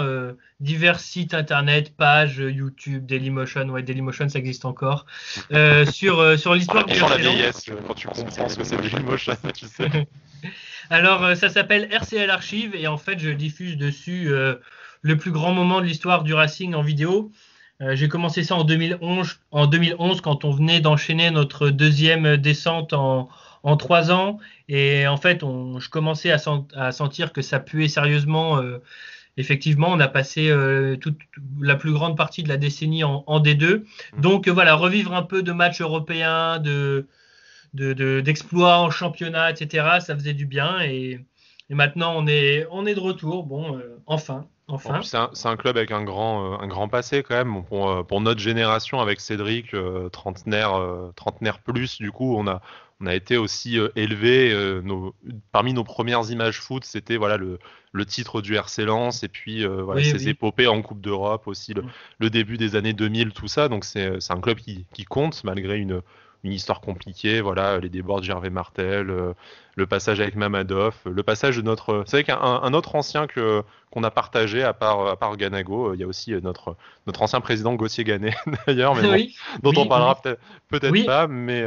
Speaker 3: divers sites internet, pages YouTube, Dailymotion, ouais Dailymotion ça existe encore, sur l'histoire
Speaker 1: On
Speaker 3: du
Speaker 1: sent la
Speaker 3: RC Lens.
Speaker 1: vieillesse quand tu comprends ce que c'est Dailymotion, tu sais.
Speaker 3: Alors, ça s'appelle RCL Archive et en fait, je diffuse dessus le plus grand moment de l'histoire du Racing en vidéo. J'ai commencé ça en 2011 quand on venait d'enchaîner notre deuxième descente en 3 ans. Et en fait, je commençais à sentir que ça puait sérieusement. Effectivement, on a passé toute la plus grande partie de la décennie en D2. Donc voilà, revivre un peu de matchs européens, d'exploits en championnat, etc. Ça faisait du bien et maintenant on est de retour. Bon, enfin. Enfin.
Speaker 1: C'est un club avec un grand passé quand même. Pour notre génération, avec Cédric, trentenaire plus, du coup, on a été aussi élevé. Parmi nos premières images foot, c'était voilà le titre du RC Lens et puis voilà
Speaker 3: Oui,
Speaker 1: ses
Speaker 3: oui.
Speaker 1: épopées en Coupe d'Europe, aussi le début des années 2000, tout ça. Donc c'est un club qui compte malgré une histoire compliquée. Voilà, les débords de Gervais Martel, le passage avec Mamadov, le passage de notre. C'est vrai qu'un autre ancien qu'on a partagé à part Ganago, il y a aussi notre ancien président Gauthier Ganet d'ailleurs, mais bon,
Speaker 3: Oui,
Speaker 1: dont on
Speaker 3: oui,
Speaker 1: parlera
Speaker 3: oui.
Speaker 1: peut-être
Speaker 3: Oui,
Speaker 1: pas, mais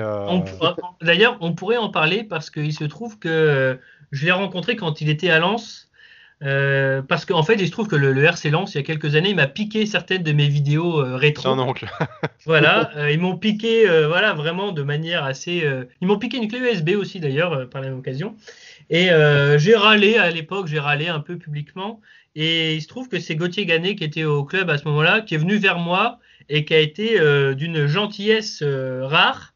Speaker 3: d'ailleurs, on pourrait en parler parce qu'il se trouve que je l'ai rencontré quand il était à Lens. Parce qu'en fait, il se trouve que le RC Lens, il y a quelques années, il m'a piqué certaines de mes vidéos
Speaker 1: tiens
Speaker 3: rétro.
Speaker 1: donc.
Speaker 3: Voilà, ils m'ont piqué, voilà, vraiment de manière assez. Ils m'ont piqué une clé USB aussi d'ailleurs par la même occasion. Et j'ai râlé à l'époque, j'ai râlé un peu publiquement. Et il se trouve que c'est Gauthier Ganet qui était au club à ce moment-là, qui est venu vers moi et qui a été d'une gentillesse rare,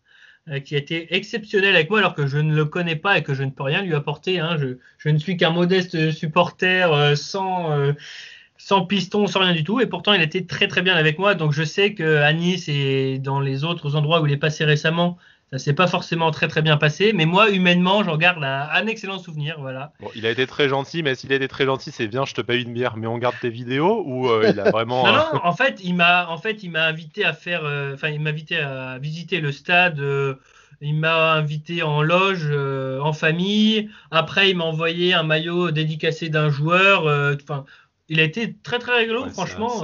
Speaker 3: qui a été exceptionnel avec moi alors que je ne le connais pas et que je ne peux rien lui apporter. Hein. Je ne suis qu'un modeste supporter sans piston, sans rien du tout. Et pourtant, il était très très bien avec moi. Donc je sais qu'à Nice et dans les autres endroits où il est passé récemment, ça s'est pas forcément très très bien passé. Mais moi, humainement, j'en garde un excellent souvenir. Voilà.
Speaker 1: Bon, il a été très gentil, mais s'il a été très gentil, c'est bien, je te paye une bière, mais on garde tes vidéos ou il a
Speaker 3: Non,
Speaker 1: vraiment.
Speaker 3: non, en fait, il m'a invité à faire, enfin, il m'a invité à visiter le stade. Il m'a invité en loge, en famille. Après, il m'a envoyé un maillot dédicacé d'un joueur. Enfin, il a été très très rigolo,
Speaker 1: Ouais,
Speaker 3: franchement.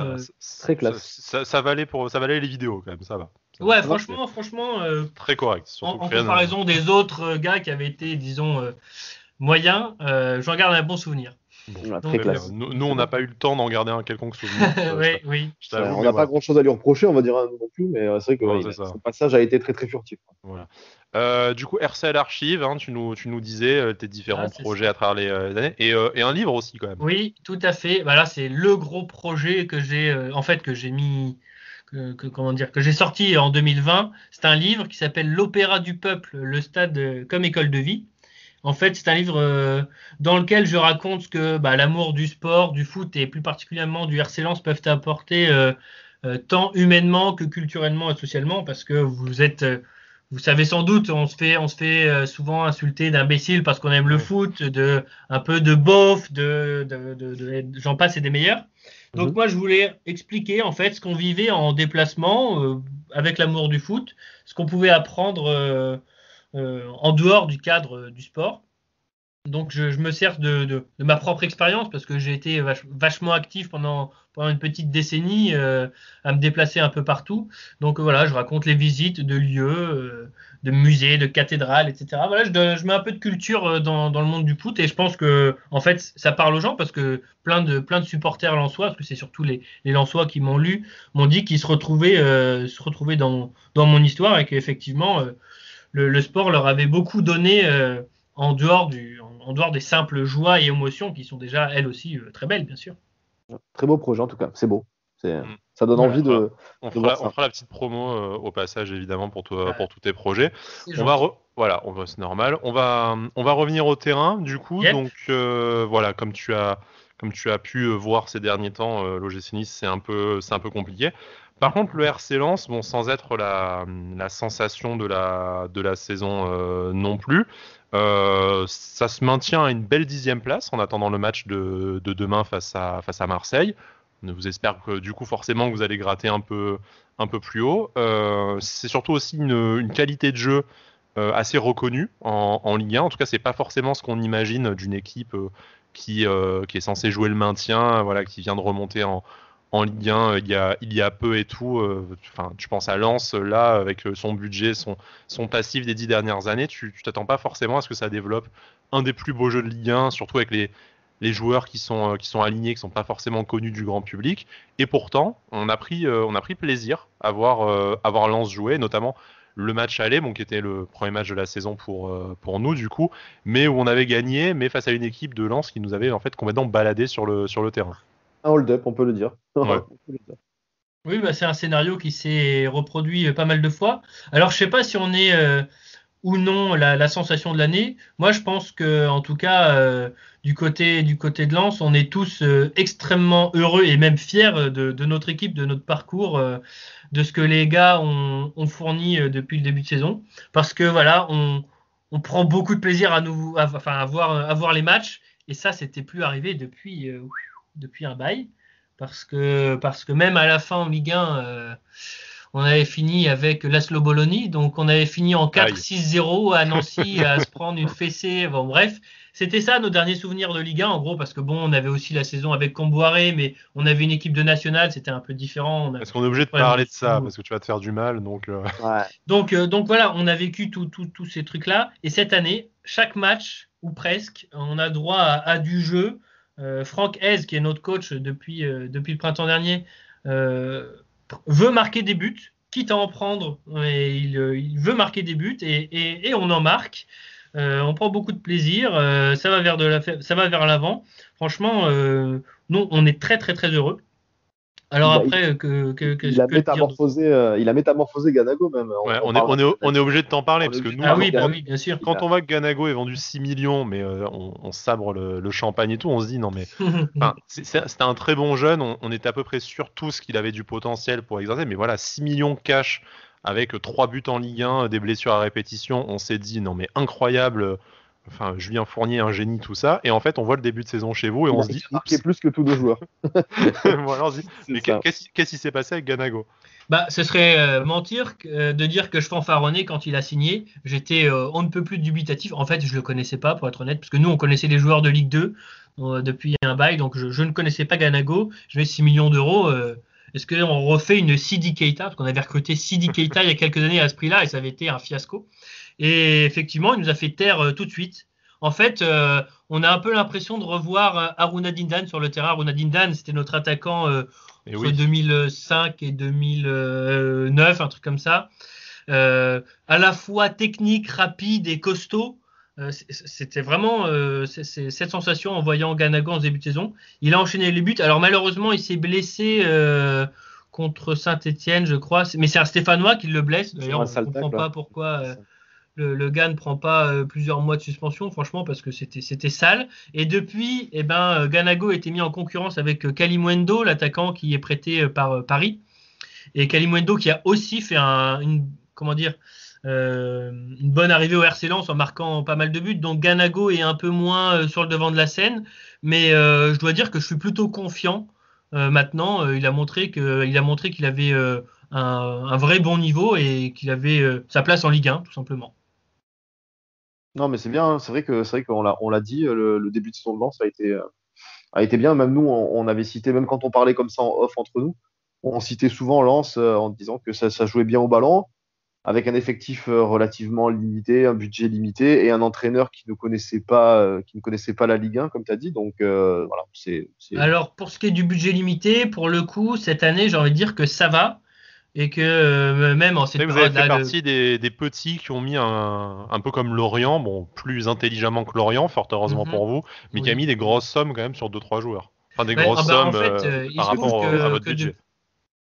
Speaker 2: Très classe.
Speaker 1: ça valait les vidéos quand même, ça va.
Speaker 3: Ouais,
Speaker 2: Ça va.
Speaker 3: franchement,
Speaker 1: Très correct, surtout que
Speaker 3: en
Speaker 1: rien.
Speaker 3: comparaison des autres gars qui avaient été, disons, moyens, j'en garde un bon souvenir.
Speaker 1: Bon,
Speaker 2: Ouais, très
Speaker 1: très
Speaker 3: Donc,
Speaker 1: bien.
Speaker 2: classe.
Speaker 1: Nous, on n'a pas eu le temps d'en garder un quelconque souvenir.
Speaker 3: oui, oui.
Speaker 1: Je
Speaker 2: Ouais,
Speaker 1: t'avoue,
Speaker 2: on
Speaker 1: mais
Speaker 2: n'a pas
Speaker 1: voilà.
Speaker 2: grand-chose à lui reprocher, on va dire hein, non plus, mais c'est vrai que
Speaker 1: Non,
Speaker 2: ouais,
Speaker 1: c'est ça.
Speaker 2: son passage a été très très furtif.
Speaker 1: Voilà. Du coup, RCL Archive, hein, tu nous disais tes
Speaker 3: Ah,
Speaker 1: différents
Speaker 3: c'est
Speaker 1: projets
Speaker 3: ça.
Speaker 1: à travers les années et un livre aussi quand même.
Speaker 3: Oui, tout à fait. Bah là, c'est le gros projet que j'ai, en fait, que j'ai mis, comment dire, que j'ai sorti en 2020. C'est un livre qui s'appelle L'Opéra du peuple, le stade comme école de vie. En fait, c'est un livre dans lequel je raconte ce que bah, l'amour du sport, du foot et plus particulièrement du RC Lens peuvent apporter tant humainement que culturellement et socialement, parce que vous savez sans doute, on se fait souvent insulter d'imbéciles parce qu'on aime le
Speaker 1: Oui.
Speaker 3: foot, un peu de beauf, j'en passe et des meilleurs. Donc
Speaker 2: Mhm.
Speaker 3: moi, je voulais expliquer en fait ce qu'on vivait en déplacement avec l'amour du foot, ce qu'on pouvait apprendre en dehors du cadre du sport. Donc je me sers de ma propre expérience parce que j'ai été vachement actif pendant une petite décennie à me déplacer un peu partout. Donc voilà, je raconte les visites de lieux, de musées, de cathédrales, etc. Voilà, je mets un peu de culture dans le monde du foot et je pense que en fait ça parle aux gens parce que plein de supporters lensois, parce que c'est surtout les lensois qui m'ont lu, m'ont dit qu'ils se retrouvaient dans mon histoire et qu'effectivement le sport leur avait beaucoup donné en dehors des simples joies et émotions qui sont déjà elles aussi très belles, bien sûr.
Speaker 2: Très beau projet en tout cas, c'est beau.
Speaker 1: Mm.
Speaker 2: Ça donne
Speaker 3: Voilà,
Speaker 2: envie de voir
Speaker 1: On
Speaker 2: ça.
Speaker 1: fera la petite promo au passage évidemment pour toi,
Speaker 3: bah,
Speaker 1: pour tous tes projets.
Speaker 3: c'est gentil.
Speaker 1: Voilà, c'est normal. On va revenir au terrain du coup.
Speaker 3: Yep.
Speaker 1: Donc voilà, comme tu as pu voir ces derniers temps, l'OGC Nice c'est un peu compliqué. Par contre, le RC Lens, bon, sans être la sensation de la saison non plus, ça se maintient à une belle 10e place en attendant le match de demain face à Marseille. On vous espère que du coup forcément que vous allez gratter un peu plus haut. C'est surtout aussi une qualité de jeu assez reconnue en Ligue 1. En tout cas, c'est pas forcément ce qu'on imagine d'une équipe qui est censée jouer le maintien, voilà, qui vient de remonter en Ligue 1 il y a peu et tout. Enfin, tu penses à Lens là avec son budget, son passif des 10 dernières années, tu t'attends pas forcément à ce que ça développe un des plus beaux jeux de Ligue 1, surtout avec les joueurs qui sont alignés, qui sont pas forcément connus du grand public. Et pourtant, on a pris plaisir à voir Lens jouer, notamment le match aller, bon, qui était le premier match de la saison pour nous, du coup, mais où on avait gagné, mais face à une équipe de Lens qui nous avait en fait complètement baladé sur le terrain.
Speaker 2: Un hold-up, on peut le dire.
Speaker 1: Ouais.
Speaker 2: On peut le dire.
Speaker 3: Oui, bah, c'est un scénario qui s'est reproduit pas mal de fois. Alors, je sais pas si on est ou non la sensation de l'année. Moi, je pense que, en tout cas, du côté de Lens, on est tous extrêmement heureux et même fiers de notre équipe, de notre parcours, de ce que les gars ont fourni depuis le début de saison. Parce que voilà, on prend beaucoup de plaisir à voir les matchs. Et ça, c'était plus arrivé depuis un bail. Parce que même à la fin en Ligue 1, on avait fini avec Laszlo Bologna, donc on avait fini en 4-6-0 à Nancy à se prendre une fessée. Bon, bref, c'était ça nos derniers souvenirs de Ligue 1 en gros, parce que bon, on avait aussi la saison avec Comboiré, mais on avait une équipe de nationale, c'était un peu différent.
Speaker 1: Est-ce qu'on est obligé de parler de ça parce que tu vas te faire du mal, donc.
Speaker 2: Ouais.
Speaker 3: Donc voilà, on a vécu tous ces trucs-là, et cette année, chaque match ou presque, on a droit à du jeu. Franck Hez, qui est notre coach depuis le printemps dernier, veut marquer des buts, quitte à en prendre, mais il veut marquer des buts et on en marque. On prend beaucoup de plaisir, ça va vers l'avant. Franchement, nous, on est très très très heureux. Alors après,
Speaker 2: il a métamorphosé Ganago même.
Speaker 1: Ouais, on est obligé de t'en parler parce que nous,
Speaker 3: oui, bien sûr.
Speaker 1: Quand on voit que Ganago est vendu 6 millions, mais on sabre le champagne et tout, on se dit non mais c'était un très bon jeune, on était à peu près sûr tous qu'il avait du potentiel pour exercer, mais voilà, 6 millions cash avec 3 buts en Ligue 1, des blessures à répétition, on s'est dit non mais incroyable. Enfin, Julien Fournier, un génie, tout ça. Et en fait, on voit le début de saison chez vous et on se dit.
Speaker 2: Qui est plus que tous nos joueurs.
Speaker 1: Voilà, on se dit, mais qu'est-ce qui s'est passé avec Ganago ?
Speaker 3: Ce serait mentir de dire que je fanfaronnais quand il a signé. J'étais on ne peut plus dubitatif. En fait, je le connaissais pas, pour être honnête, parce que nous, on connaissait les joueurs de Ligue 2 depuis un bail, donc je ne connaissais pas Ganago. Je mets 6 millions d'euros. Est-ce qu'on refait une Sidi Keita ? Parce qu'on avait recruté Sidi Keita il y a quelques années à ce prix-là et ça avait été un fiasco. Et effectivement, il nous a fait taire tout de suite. En fait, on a un peu l'impression de revoir Haruna Dindan sur le terrain. Haruna Dindan, c'était notre attaquant entre 2005 et 2009, un truc comme ça. À la fois technique, rapide et costaud. C'était vraiment cette sensation en voyant Ganago en début de saison. Il a enchaîné les buts. Alors malheureusement, il s'est blessé contre Saint-Etienne, je crois. Mais c'est un Stéphanois qui le blesse. D'ailleurs, on ne comprend pas pourquoi le gars ne prend pas plusieurs mois de suspension, franchement, parce que c'était sale. Et depuis, Ganago a été mis en concurrence avec Kalimuendo, l'attaquant qui est prêté par Paris. Et Kalimuendo qui a aussi fait une bonne arrivée au RC Lens en marquant pas mal de buts. Donc Ganago est un peu moins sur le devant de la scène. Mais je dois dire que je suis plutôt confiant maintenant. Il a montré qu'il avait un vrai bon niveau et qu'il avait sa place en Ligue 1, tout simplement.
Speaker 2: Non, mais c'est bien. Hein. C'est vrai qu'on l'a dit. Le début de saison de Lens a été bien. Même nous, on avait cité, même quand on parlait comme ça en off entre nous, on citait souvent Lens en disant que ça jouait bien au ballon, avec un effectif relativement limité, un budget limité et un entraîneur qui ne connaissait pas la Ligue 1, comme tu as dit. Donc voilà.
Speaker 3: Alors pour ce qui est du budget limité, pour le coup, cette année, j'ai envie de dire que ça va. Et que même en cette
Speaker 1: période, vous avez fait partie des petits qui ont mis un peu comme Lorient, bon, plus intelligemment que Lorient, fort heureusement pour vous, mais qui a mis des grosses sommes quand même sur 2-3 joueurs. Enfin, des grosses sommes par rapport à votre budget.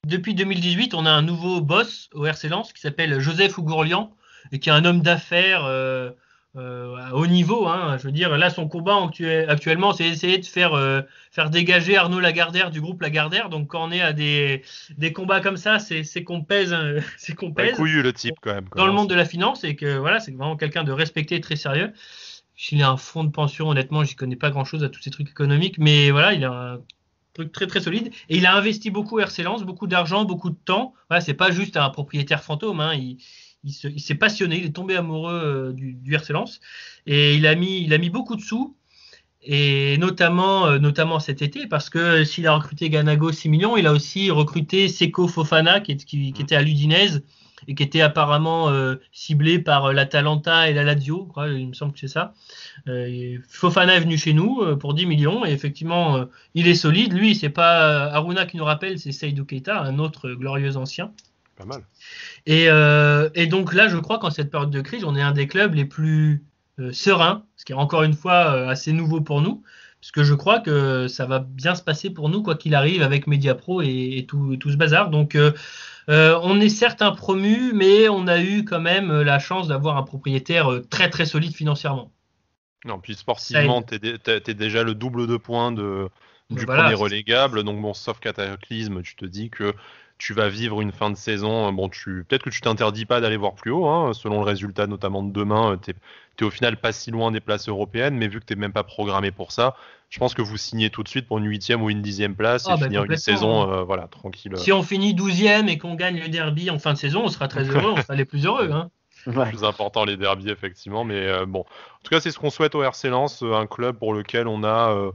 Speaker 3: Depuis 2018, on a un nouveau boss au RC Lens qui s'appelle Joseph Ougourlian et qui est un homme d'affaires à haut niveau. Hein. Je veux dire, là, son combat actuellement, c'est essayer de faire dégager Arnaud Lagardère du groupe Lagardère. Donc, quand on est à des combats comme ça, c'est qu'on pèse. C'est qu'on pèse.
Speaker 1: Couillu le type quand même.
Speaker 3: Dans le monde de la finance, et que voilà, c'est vraiment quelqu'un de respecté et très sérieux. Il a un fonds de pension, honnêtement, j'y connais pas grand-chose à tous ces trucs économiques, mais voilà, il a un truc très très solide. Et il a investi beaucoup RC Lens, beaucoup d'argent, beaucoup de temps. Voilà, c'est pas juste un propriétaire fantôme. Hein. Il s'est passionné, il est tombé amoureux du RC Lens et il a mis beaucoup de sous, et notamment cet été, parce que s'il a recruté Ganago 6 millions, il a aussi recruté Seko Fofana qui était à l'Udinese et qui était apparemment ciblé par l'Atalanta et la Lazio, quoi, il me semble que c'est ça. Fofana est venu chez nous pour 10 millions et effectivement il est solide. Lui, c'est pas Haruna qui nous rappelle, c'est Seydou Keita, un autre glorieux ancien.
Speaker 1: Pas mal.
Speaker 3: Et donc là, je crois qu'en cette période de crise, on est un des clubs les plus sereins, ce qui est encore une fois assez nouveau pour nous, parce que je crois que ça va bien se passer pour nous, quoi qu'il arrive, avec Mediapro et tout ce bazar. Donc, on est certes un promu, mais on a eu quand même la chance d'avoir un propriétaire très très solide financièrement.
Speaker 1: Non, puis sportivement, t'es déjà le double de points du premier relégable. Donc bon, sauf cataclysme, tu te dis que tu vas vivre une fin de saison. Bon, peut-être que tu t'interdis pas d'aller voir plus haut, hein, selon le résultat notamment de demain. T'es au final pas si loin des places européennes, mais vu que t'es même pas programmé pour ça, je pense que vous signez tout de suite pour une 8e ou une 10e place et finir une saison voilà, tranquille.
Speaker 3: Si on finit 12e et qu'on gagne le derby en fin de saison, on sera très heureux, on sera les plus heureux. Hein.
Speaker 1: Ouais. Plus important les derbies effectivement, mais bon, en tout cas c'est ce qu'on souhaite au RC Lens, un club pour lequel on a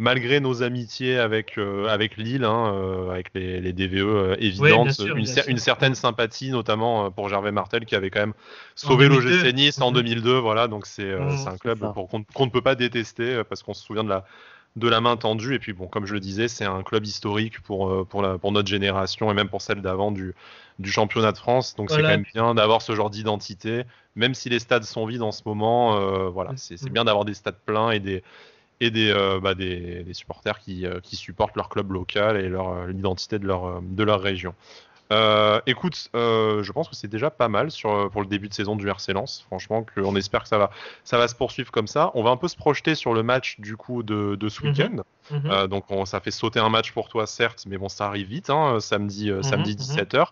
Speaker 1: malgré nos amitiés avec Lille, hein, avec les DVE évidentes, une certaine sympathie notamment pour Gervais Martel qui avait quand même sauvé l'OGC Nice en 2002, voilà, donc c'est un club qu'on ne peut pas détester parce qu'on se souvient de la main tendue. Et puis bon, comme je le disais, c'est un club historique pour notre génération et même pour celle d'avant du championnat de France. Donc c'est quand même bien d'avoir ce genre d'identité, même si les stades sont vides en ce moment. Voilà, c'est bien d'avoir des stades pleins et des supporters qui supportent leur club local et l'identité de leur région. Écoute, je pense que c'est déjà pas mal pour le début de saison du RC Lens. Franchement, on espère que ça va se poursuivre comme ça. On va un peu se projeter sur le match du coup de ce week-end. Donc ça fait sauter un match pour toi certes, mais bon ça arrive vite, hein, samedi 17h.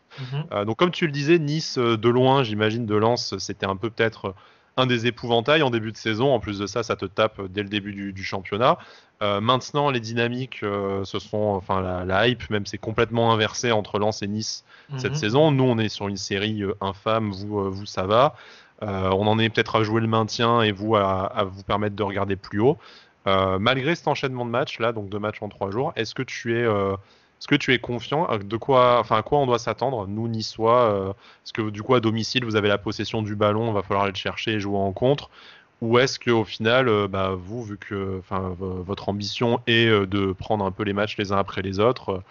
Speaker 1: Donc comme tu le disais, Nice de loin, j'imagine de Lens, c'était un peu peut-être un des épouvantails en début de saison. En plus de ça, ça te tape dès le début du championnat. Maintenant, les dynamiques la hype même s'est complètement inversée entre Lens et Nice cette saison. Nous, on est sur une série infâme. Vous, ça va. On en est peut-être à jouer le maintien et vous à vous permettre de regarder plus haut. Malgré cet enchaînement de matchs là, donc 2 matchs en 3 jours, est-ce que tu es confiant à quoi on doit s'attendre, nous Niçois? Est-ce que du coup à domicile vous avez la possession du ballon, va falloir aller le chercher et jouer en contre, ou est-ce qu'au final, vous, vu que votre ambition est de prendre un peu les matchs les uns après les autres,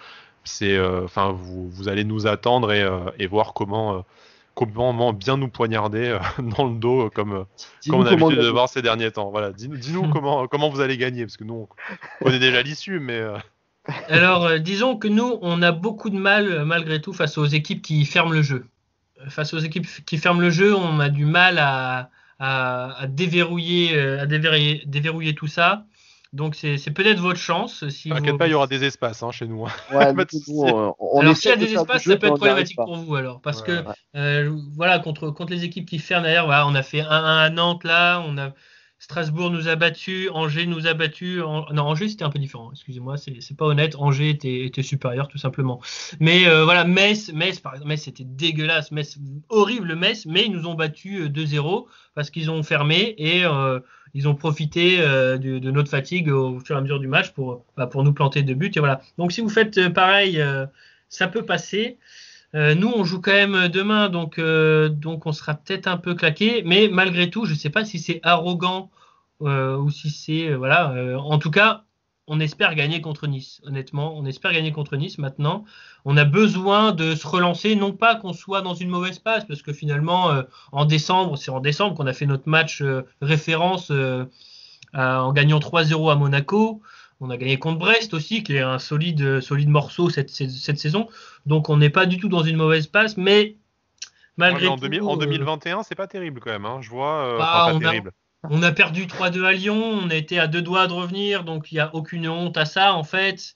Speaker 1: vous allez nous attendre et voir comment bien nous poignarder dans le dos comme on a l'habitude de voir ces derniers temps. Voilà, dis-nous comment vous allez gagner, parce que nous on connaît déjà l'issue, mais
Speaker 3: Alors, disons que nous, on a beaucoup de mal, malgré tout, face aux équipes qui ferment le jeu. Face aux équipes qui ferment le jeu, on a du mal à déverrouiller tout ça. Donc, c'est peut-être votre chance.
Speaker 1: T'inquiète pas, il y aura des espaces chez nous.
Speaker 2: Ouais,
Speaker 3: alors, s'il y a des espaces, ça peut être problématique pour vous. Alors, parce que voilà, contre les équipes qui ferment derrière, voilà, on a fait 1-1 à Nantes là, Strasbourg nous a battus, Angers nous a battus. Non, Angers c'était un peu différent. Excusez-moi, c'est pas honnête. Angers était supérieur tout simplement. Mais voilà, Metz par exemple, Metz c'était dégueulasse. Metz, horrible Metz, mais ils nous ont battus 2-0 parce qu'ils ont fermé et ils ont profité de notre fatigue au fur et à mesure du match pour nous planter 2 buts. Et voilà. Donc si vous faites pareil, ça peut passer. Nous, on joue quand même demain, donc on sera peut-être un peu claqué, mais malgré tout, je ne sais pas si c'est arrogant ou si c'est en tout cas, on espère gagner contre Nice. Honnêtement, on espère gagner contre Nice. Maintenant, on a besoin de se relancer, non pas qu'on soit dans une mauvaise passe, parce que finalement, c'est en décembre qu'on a fait notre match référence en gagnant 3-0 à Monaco. On a gagné contre Brest aussi, qui est un solide morceau cette saison. Donc, on n'est pas du tout dans une mauvaise passe, mais malgré
Speaker 1: en
Speaker 3: tout...
Speaker 1: En 2021, c'est pas terrible quand même. Hein. Je vois, pas terrible.
Speaker 3: On a perdu 3-2 à Lyon. On a été à 2 doigts de revenir. Donc, il n'y a aucune honte à ça, en fait.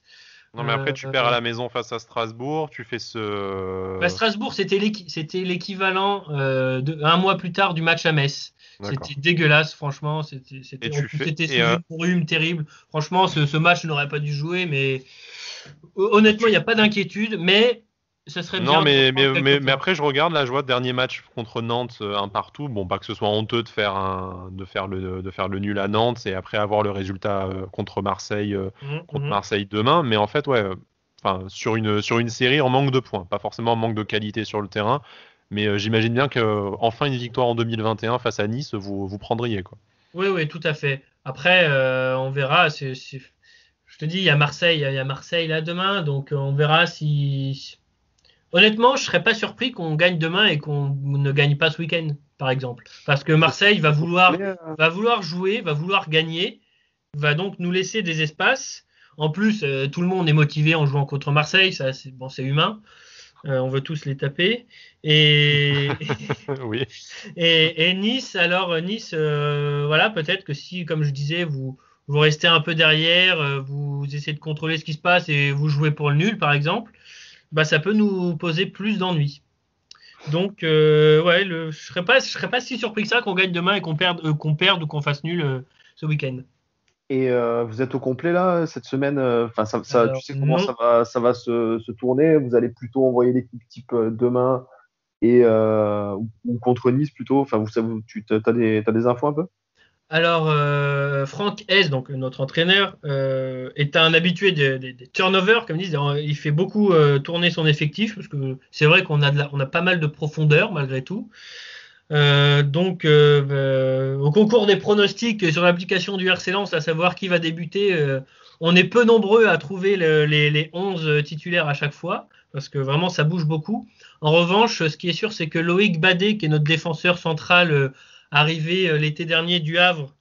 Speaker 1: Non, mais après, tu perds à la maison face à Strasbourg. Tu fais
Speaker 3: Strasbourg, c'était l'équivalent un mois plus tard du match à Metz. C'était dégueulasse, franchement. C'était sous rhume terrible. Franchement, ce match n'aurait pas dû jouer, mais honnêtement, il n'y a pas d'inquiétude, mais ça serait bien.
Speaker 1: Non, mais après, je regarde là, je vois dernier match contre Nantes, un partout. Bon, pas que ce soit honteux de faire le nul à Nantes et après avoir le résultat contre Marseille, Marseille demain. Mais en fait, sur une série en manque de points, pas forcément en manque de qualité sur le terrain. Mais j'imagine bien qu'enfin une victoire en 2021 face à Nice, vous prendriez, quoi.
Speaker 3: Oui, tout à fait. Après, on verra. Je te dis, il y a Marseille là demain, donc on verra si. Honnêtement, je serais pas surpris qu'on gagne demain et qu'on ne gagne pas ce week-end, par exemple, parce que Marseille va vouloir jouer, va vouloir gagner. va donc nous laisser des espaces. En plus, tout le monde est motivé en jouant contre Marseille, ça c'est bon, c'est humain. On veut tous les taper. Et,
Speaker 1: Oui.
Speaker 3: et Nice, alors Nice, voilà, peut-être que si, comme je disais, vous restez un peu derrière, vous essayez de contrôler ce qui se passe et vous jouez pour le nul, par exemple, bah ça peut nous poser plus d'ennuis. Donc, ouais, je serais pas si surpris que ça qu'on gagne demain et qu'on perde ou qu'on fasse nul ce week-end.
Speaker 2: Et vous êtes au complet là cette semaine. Enfin, tu
Speaker 3: Alors,
Speaker 2: sais comment
Speaker 3: non.
Speaker 2: ça va se tourner. Vous allez plutôt envoyer l'équipe type demain et ou contre Nice plutôt. Enfin, tu t'as des infos un peu?
Speaker 3: Alors, Franck Hez, donc notre entraîneur, est un habitué des turnovers, comme ils disent. Il fait beaucoup tourner son effectif, parce que c'est vrai qu'on on a pas mal de profondeur malgré tout. Donc, au concours des pronostics sur l'application du RC Lens, à savoir qui va débuter, on est peu nombreux à trouver les 11 titulaires à chaque fois, parce que vraiment ça bouge beaucoup. En revanche, ce qui est sûr, c'est que Loïc Badet, qui est notre défenseur central, arrivé l'été dernier du Havre,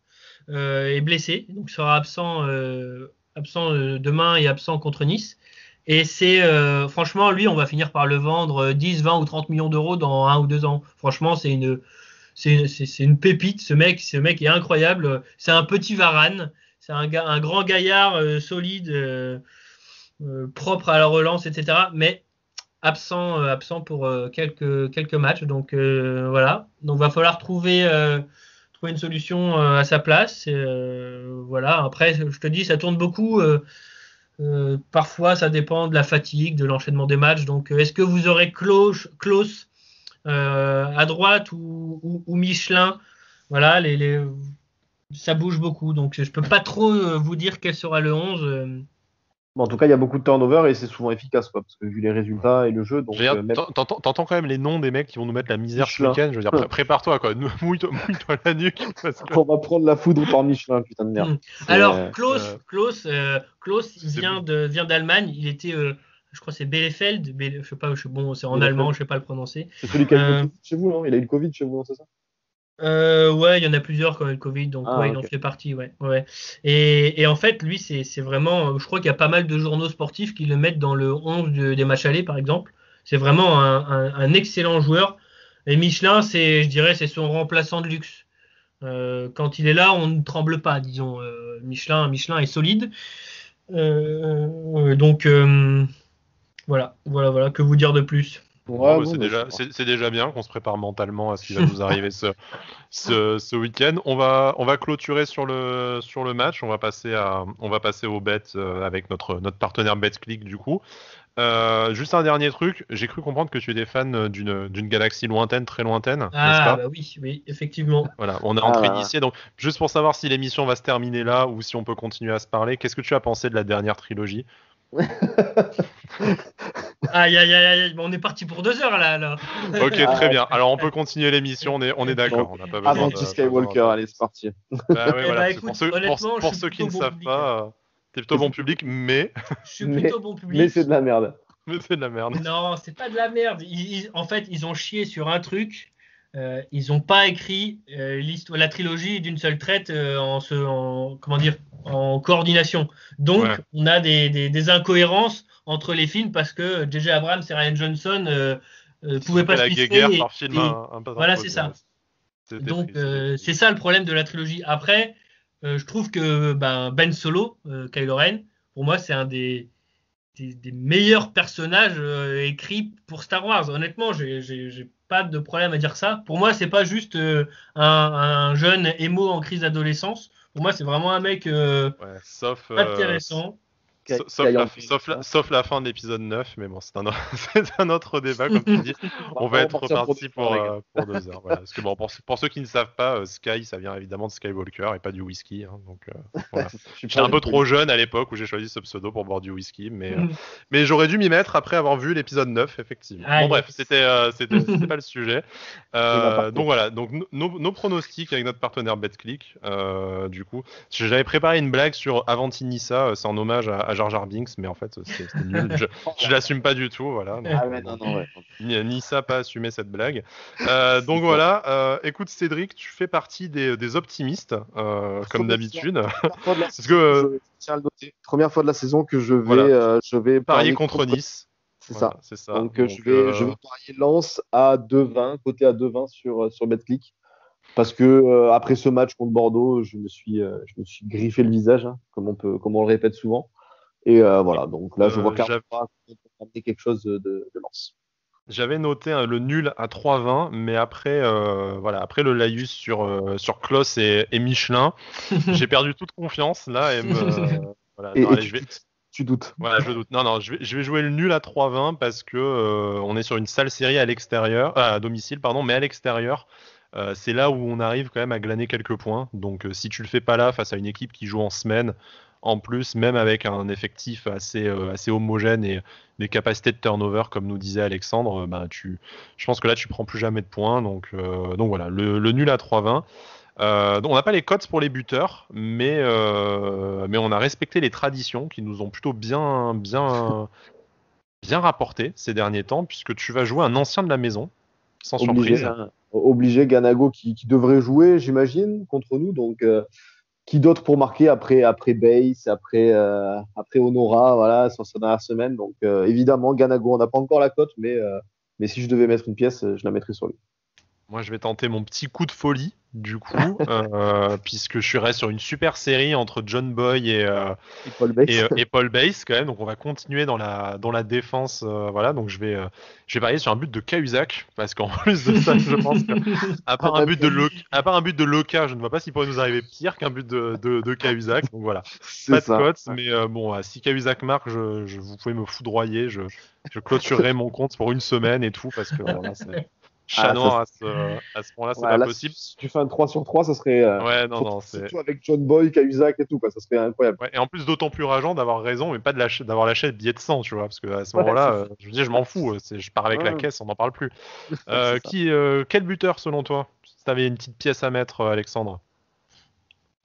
Speaker 3: est blessé, donc sera absent demain et absent contre Nice. Et c'est franchement, lui, on va finir par le vendre 10, 20 ou 30 millions d'euros dans 1 ou 2 ans. Franchement, c'est une pépite. Ce mec est incroyable. C'est un petit Varane. C'est un grand gaillard solide, propre à la relance, etc. Mais absent pour quelques matchs. Donc voilà. Donc va falloir trouver une solution à sa place. Voilà. Après, je te dis, ça tourne beaucoup. Parfois, ça dépend de la fatigue, de l'enchaînement des matchs. Donc, est-ce que vous aurez Klaus à droite ou Michelin? Voilà, ça bouge beaucoup. Donc, je peux pas trop vous dire quel sera le 11.
Speaker 2: Bon, en tout cas, il y a beaucoup de turnover et c'est souvent efficace, quoi, parce que vu les résultats et le jeu, donc même
Speaker 1: T'entends quand même les noms des mecs qui vont nous mettre la misère ce
Speaker 2: Michelin.
Speaker 1: week-end. Je veux dire, prépare-toi, quoi. Mouille-toi la nuque. Parce que
Speaker 2: On va prendre la foudre par Michelin, putain de merde.
Speaker 3: Alors,
Speaker 1: euh,
Speaker 3: Klaus, il
Speaker 1: c'est
Speaker 3: vient d'Allemagne. Il était, je crois, que c'est Bielefeld. Je sais pas, bon, c'est en allemand,
Speaker 2: Bielefeld.
Speaker 3: je sais pas le prononcer.
Speaker 2: C'est celui qui a eu le
Speaker 3: Euh,
Speaker 2: Covid chez vous, non? Il a eu le Covid chez vous, non, c'est ça?
Speaker 3: Ouais, il y en a plusieurs quand même le Covid, donc
Speaker 2: Ah,
Speaker 3: ouais, il en
Speaker 2: ok.
Speaker 3: fait partie, ouais, ouais. Et en fait, lui, c'est vraiment, je crois qu'il y a pas mal de journaux sportifs qui le mettent dans le 11 des matchs allés, par exemple. C'est vraiment un excellent joueur. Et Michelin, je dirais, c'est son remplaçant de luxe. Quand il est là, on ne tremble pas, disons. Michelin est solide. Donc voilà. Que vous dire de plus?
Speaker 1: bon,
Speaker 2: Ouais,
Speaker 1: bah,
Speaker 2: bon, bah, ça marche.
Speaker 1: c'est déjà bien qu'on se prépare mentalement à ce qui va nous arriver ce week-end. On va clôturer sur le match. On va passer au bet avec notre partenaire BetClick du coup. Juste un dernier truc. J'ai cru comprendre que tu étais fan d'une galaxie lointaine, très lointaine, n'est-ce
Speaker 3: Ah,
Speaker 1: pas?
Speaker 3: bah oui, effectivement.
Speaker 1: Voilà, on est
Speaker 2: Ah,
Speaker 1: entre
Speaker 2: là,
Speaker 1: initiés. Donc, juste pour savoir si l'émission va se terminer là ou si on peut continuer à se parler, qu'est-ce que tu as pensé de la dernière trilogie?
Speaker 2: là.
Speaker 3: Aïe, aïe, aïe, aïe, on est parti pour 2 heures là, alors.
Speaker 1: Ok, très
Speaker 2: Ah,
Speaker 1: bien. Alors, on peut continuer l'émission. On est d'accord.
Speaker 2: donc,
Speaker 1: On n'a pas besoin
Speaker 2: Avanti
Speaker 1: de, pas besoin
Speaker 2: Skywalker, allez, c'est parti.
Speaker 1: Bah oui,
Speaker 3: Eh
Speaker 1: voilà.
Speaker 3: ben,
Speaker 1: Parce que
Speaker 3: écoute, honnêtement, je
Speaker 1: pour
Speaker 3: suis
Speaker 1: ceux qui
Speaker 3: plutôt
Speaker 1: ne
Speaker 3: bon
Speaker 1: savent
Speaker 3: public, hein.
Speaker 1: pas, t'es plutôt bon public, mais,
Speaker 3: Je suis
Speaker 2: Mais,
Speaker 3: plutôt bon
Speaker 2: mais c'est
Speaker 3: public.
Speaker 2: de la merde.
Speaker 1: mais c'est de la merde.
Speaker 3: Non, c'est pas de la merde. En fait, ils ont chié sur un truc. Ils ont pas écrit la trilogie d'une seule traite comment dire, en coordination.
Speaker 1: Ouais.
Speaker 3: Donc, on a des incohérences entre les films parce que J.J. Abrams et Ryan Johnson
Speaker 1: Ils se
Speaker 3: pouvaient
Speaker 1: sont
Speaker 3: pas
Speaker 1: fait
Speaker 3: se
Speaker 1: la
Speaker 3: pisser.
Speaker 1: guéguerre par film un peu
Speaker 3: Voilà, c'est
Speaker 1: imposé. Ouais.
Speaker 3: ça.
Speaker 1: C'était
Speaker 3: Donc,
Speaker 1: triste, c'était
Speaker 3: c'est
Speaker 1: triste.
Speaker 3: ça le problème de la trilogie. Après, je trouve que Ben Solo, Kylo Ren, pour moi, c'est un des meilleurs personnages écrits pour Star Wars. Honnêtement, j'ai pas de problème à dire ça. Pour moi, c'est pas juste un jeune émo en crise d'adolescence. Pour moi, c'est vraiment un mec
Speaker 1: Ouais,
Speaker 3: intéressant.
Speaker 1: sauf la fin de l'épisode 9, mais bon, c'est un autre débat, comme tu dis. On va
Speaker 2: On va
Speaker 1: être
Speaker 2: partir pour
Speaker 1: reparti
Speaker 2: deux heures, les gars.
Speaker 1: pour 2 heures. Voilà. Parce que bon, pour ceux qui ne savent pas, Sky, ça vient évidemment de Skywalker et pas du whisky. Hein, donc voilà.
Speaker 2: Je suis
Speaker 1: J'étais
Speaker 2: pas
Speaker 1: un peu trop
Speaker 2: alcoolique.
Speaker 1: jeune à l'époque où j'ai choisi ce pseudo pour boire du whisky, mais j'aurais dû m'y mettre après avoir vu l'épisode 9, effectivement.
Speaker 3: Ah,
Speaker 1: Bon bref,
Speaker 3: yes.
Speaker 1: c'était pas le sujet.
Speaker 2: C'est ma partie.
Speaker 1: Donc voilà, donc nos pronostics avec notre partenaire BetClick, du coup. J'avais préparé une blague sur Avanti Nissa, c'est en hommage à Jar Jar Binks, mais en fait, c'était nul. Je l'assume pas du tout, voilà. Donc,
Speaker 2: non.
Speaker 1: Nissa pas assumé cette blague. Donc voilà, écoute Cédric, tu fais partie des optimistes, comme d'habitude. Parce que
Speaker 2: je tiens à le noter. Première fois de la saison que je vais
Speaker 1: parier contre Nice.
Speaker 2: C'est
Speaker 1: voilà,
Speaker 2: ça.
Speaker 1: C'est ça.
Speaker 2: Donc, je vais parier Lens à 2,20, côté à 2,20 sur Betclic. Parce que après ce match contre Bordeaux, je me suis griffé le visage, hein, comme on le répète souvent. Et voilà, donc là, je vois clairement pas qu'on peut ramener quelque chose de Lens.
Speaker 1: J'avais noté le nul à 3,20, mais après, après le laïus sur Klos et Michelin, j'ai perdu toute confiance là.
Speaker 2: Tu doutes.
Speaker 1: Voilà, je doute. Non, je vais jouer le nul à 3,20 parce que on est sur une sale série à domicile, pardon, mais à l'extérieur. C'est là où on arrive quand même à glaner quelques points. Donc si tu le fais pas là face à une équipe qui joue en semaine, en plus même avec un effectif assez homogène et des capacités de turnover comme nous disait Alexandre, je pense que là tu prends plus jamais de points. Donc voilà, le nul à 3,20. On n'a pas les cotes pour les buteurs, mais on a respecté les traditions qui nous ont plutôt bien rapporté ces derniers temps, puisque tu vas jouer un ancien de la maison, sans surprise.
Speaker 2: Obligé, Ganago qui devrait jouer, j'imagine, contre nous. Donc, qui d'autre pour marquer après Base, après Honora, voilà, sur sa dernière semaine. Donc, évidemment, Ganago, on n'a pas encore la cote, mais si je devais mettre une pièce, je la mettrais sur lui.
Speaker 1: Moi, je vais tenter mon petit coup de folie, du coup, puisque je serai sur une super série entre John Boy et Paul Bass, quand même. Donc, on va continuer dans la défense. Voilà, donc je vais parier sur un but de Cahuzac, parce qu'en plus de ça, je pense qu'à part un but de Loca, je ne vois pas s'il pourrait nous arriver pire qu'un but de Cahuzac. Donc voilà, pas de cote, mais si Cahuzac marque, vous pouvez me foudroyer. Je clôturerai mon compte pour une semaine et tout, parce que voilà, c'est... Chat noir à ce point-là, c'est pas possible.
Speaker 2: Si tu fais un 3 sur 3, ça serait. Surtout avec John Boy, Cahuzac et tout, quoi, ça serait incroyable.
Speaker 1: Ouais, et en plus, d'autant plus rageant d'avoir raison, mais pas d'avoir lâché le billet de 100, tu vois, parce qu'à ce moment-là, je m'en fous, je pars avec la caisse, on n'en parle plus. Quel buteur selon toi? Si tu avais une petite pièce à mettre, Alexandre?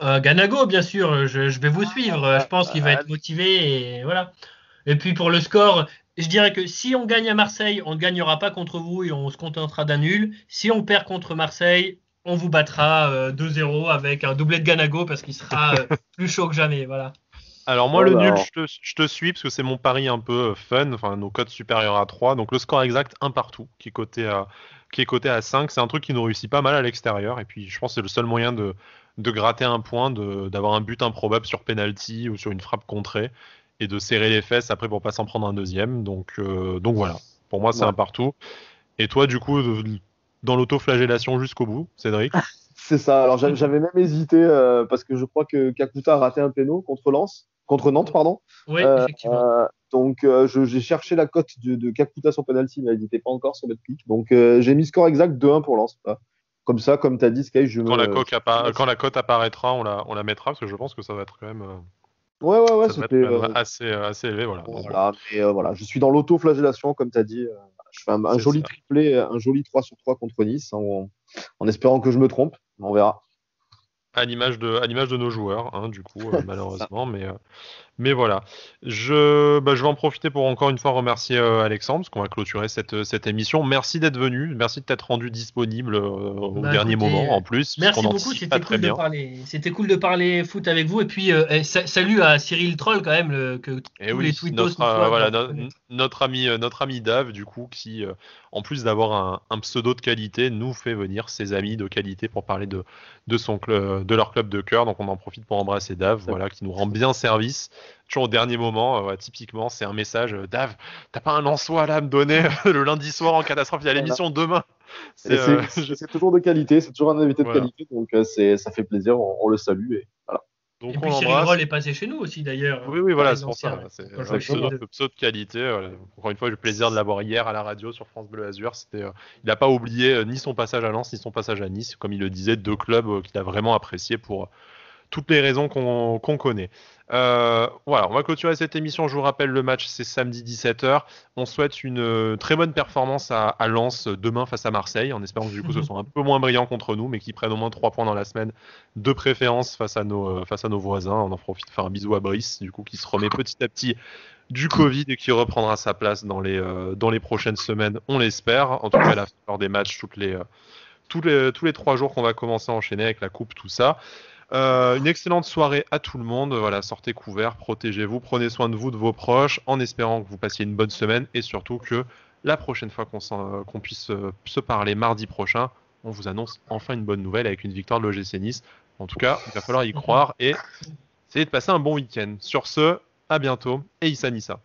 Speaker 3: Ganago, bien sûr, je vais vous suivre. Je pense qu'il va être motivé et voilà. Et puis pour le score, je dirais que si on gagne à Marseille, on ne gagnera pas contre vous et on se contentera d'un nul. Si on perd contre Marseille, on vous battra 2-0 avec un doublé de Ganago parce qu'il sera plus chaud que jamais. Voilà.
Speaker 1: Alors moi, le nul, je te suis parce que c'est mon pari un peu fun, enfin nos cotes supérieures à 3. Donc le score exact, 1 partout, qui est coté à 5. C'est un truc qui nous réussit pas mal à l'extérieur. Et puis je pense que c'est le seul moyen de gratter un point, d'avoir un but improbable sur penalty ou sur une frappe contrée et de serrer les fesses après pour pas s'en prendre un deuxième. Donc voilà, pour moi c'est un partout. Et toi du coup, dans l'autoflagellation jusqu'au bout, Cédric?
Speaker 2: C'est ça, alors j'avais même hésité parce que je crois que Kakuta a raté un péno contre Nantes, pardon.
Speaker 3: Oui, effectivement.
Speaker 2: Donc j'ai cherché la cote de Kakuta sur penalty, mais elle n'était pas encore sur Betclic. Donc j'ai mis score exact 2-1 pour Lens. Voilà. Comme ça, comme tu as dit, Sky,
Speaker 1: quand la cote apparaîtra, on la mettra parce que je pense que ça va être quand même.
Speaker 2: C'était
Speaker 1: assez élevé, voilà.
Speaker 2: Voilà, je suis dans l'autoflagellation, comme tu as dit. Je fais un joli triplé, un joli 3 sur 3 contre Nice, en espérant que je me trompe. On verra.
Speaker 1: À l'image de nos joueurs, hein, du coup, malheureusement, mais voilà. Je vais en profiter pour encore une fois remercier Alexandre, parce qu'on va clôturer cette émission. Merci d'être venu, merci de t'être rendu disponible au dernier moment, en plus.
Speaker 3: Merci beaucoup, c'était cool de parler. C'était cool de parler foot avec vous, et puis salut à Cyril Troll quand même, les tweetos
Speaker 1: notre ami Dave, du coup, qui, en plus d'avoir un pseudo de qualité, nous fait venir ses amis de qualité pour parler de leur club de cœur. Donc on en profite pour embrasser Dave, voilà, qui nous rend bien service. Toujours au dernier moment, typiquement, c'est un message Dave, t'as pas un Lensois là à me donner le lundi soir en catastrophe, il y a l'émission demain.
Speaker 2: C'est toujours de qualité, c'est toujours un invité de qualité, donc ça fait plaisir, on le salue et voilà.
Speaker 3: Donc, et puis Cyril Roll est passé chez nous aussi d'ailleurs.
Speaker 1: Oui, voilà, c'est pour ça. C'est un pseudo de qualité. Voilà. Encore une fois, j'ai eu le plaisir de l'avoir hier à la radio sur France Bleu Azur. Il n'a pas oublié ni son passage à Lens, ni son passage à Nice. Comme il le disait, 2 clubs qu'il a vraiment appréciés pour toutes les raisons qu'on connaît. Voilà, on va clôturer cette émission. Je vous rappelle, le match, c'est samedi 17h. On souhaite une très bonne performance à Lens demain face à Marseille, en espérant que du coup ce soit un peu moins brillant contre nous, mais qu'ils prennent au moins 3 points dans la semaine, de préférence face à nos voisins. On en profite pour faire un bisou à Brice, du coup, qui se remet petit à petit du Covid et qui reprendra sa place dans les prochaines semaines, on l'espère. En tout cas, lors des matchs, tous les 3 jours qu'on va commencer à enchaîner avec la coupe, tout ça. Une excellente soirée à tout le monde. Voilà, sortez couverts, protégez-vous, prenez soin de vous, de vos proches, en espérant que vous passiez une bonne semaine et surtout que la prochaine fois qu'on puisse se parler mardi prochain, on vous annonce enfin une bonne nouvelle avec une victoire de l'OGC Nice. En tout cas, il va falloir y croire et essayer de passer un bon week-end. Sur ce, à bientôt et Issa Nissa.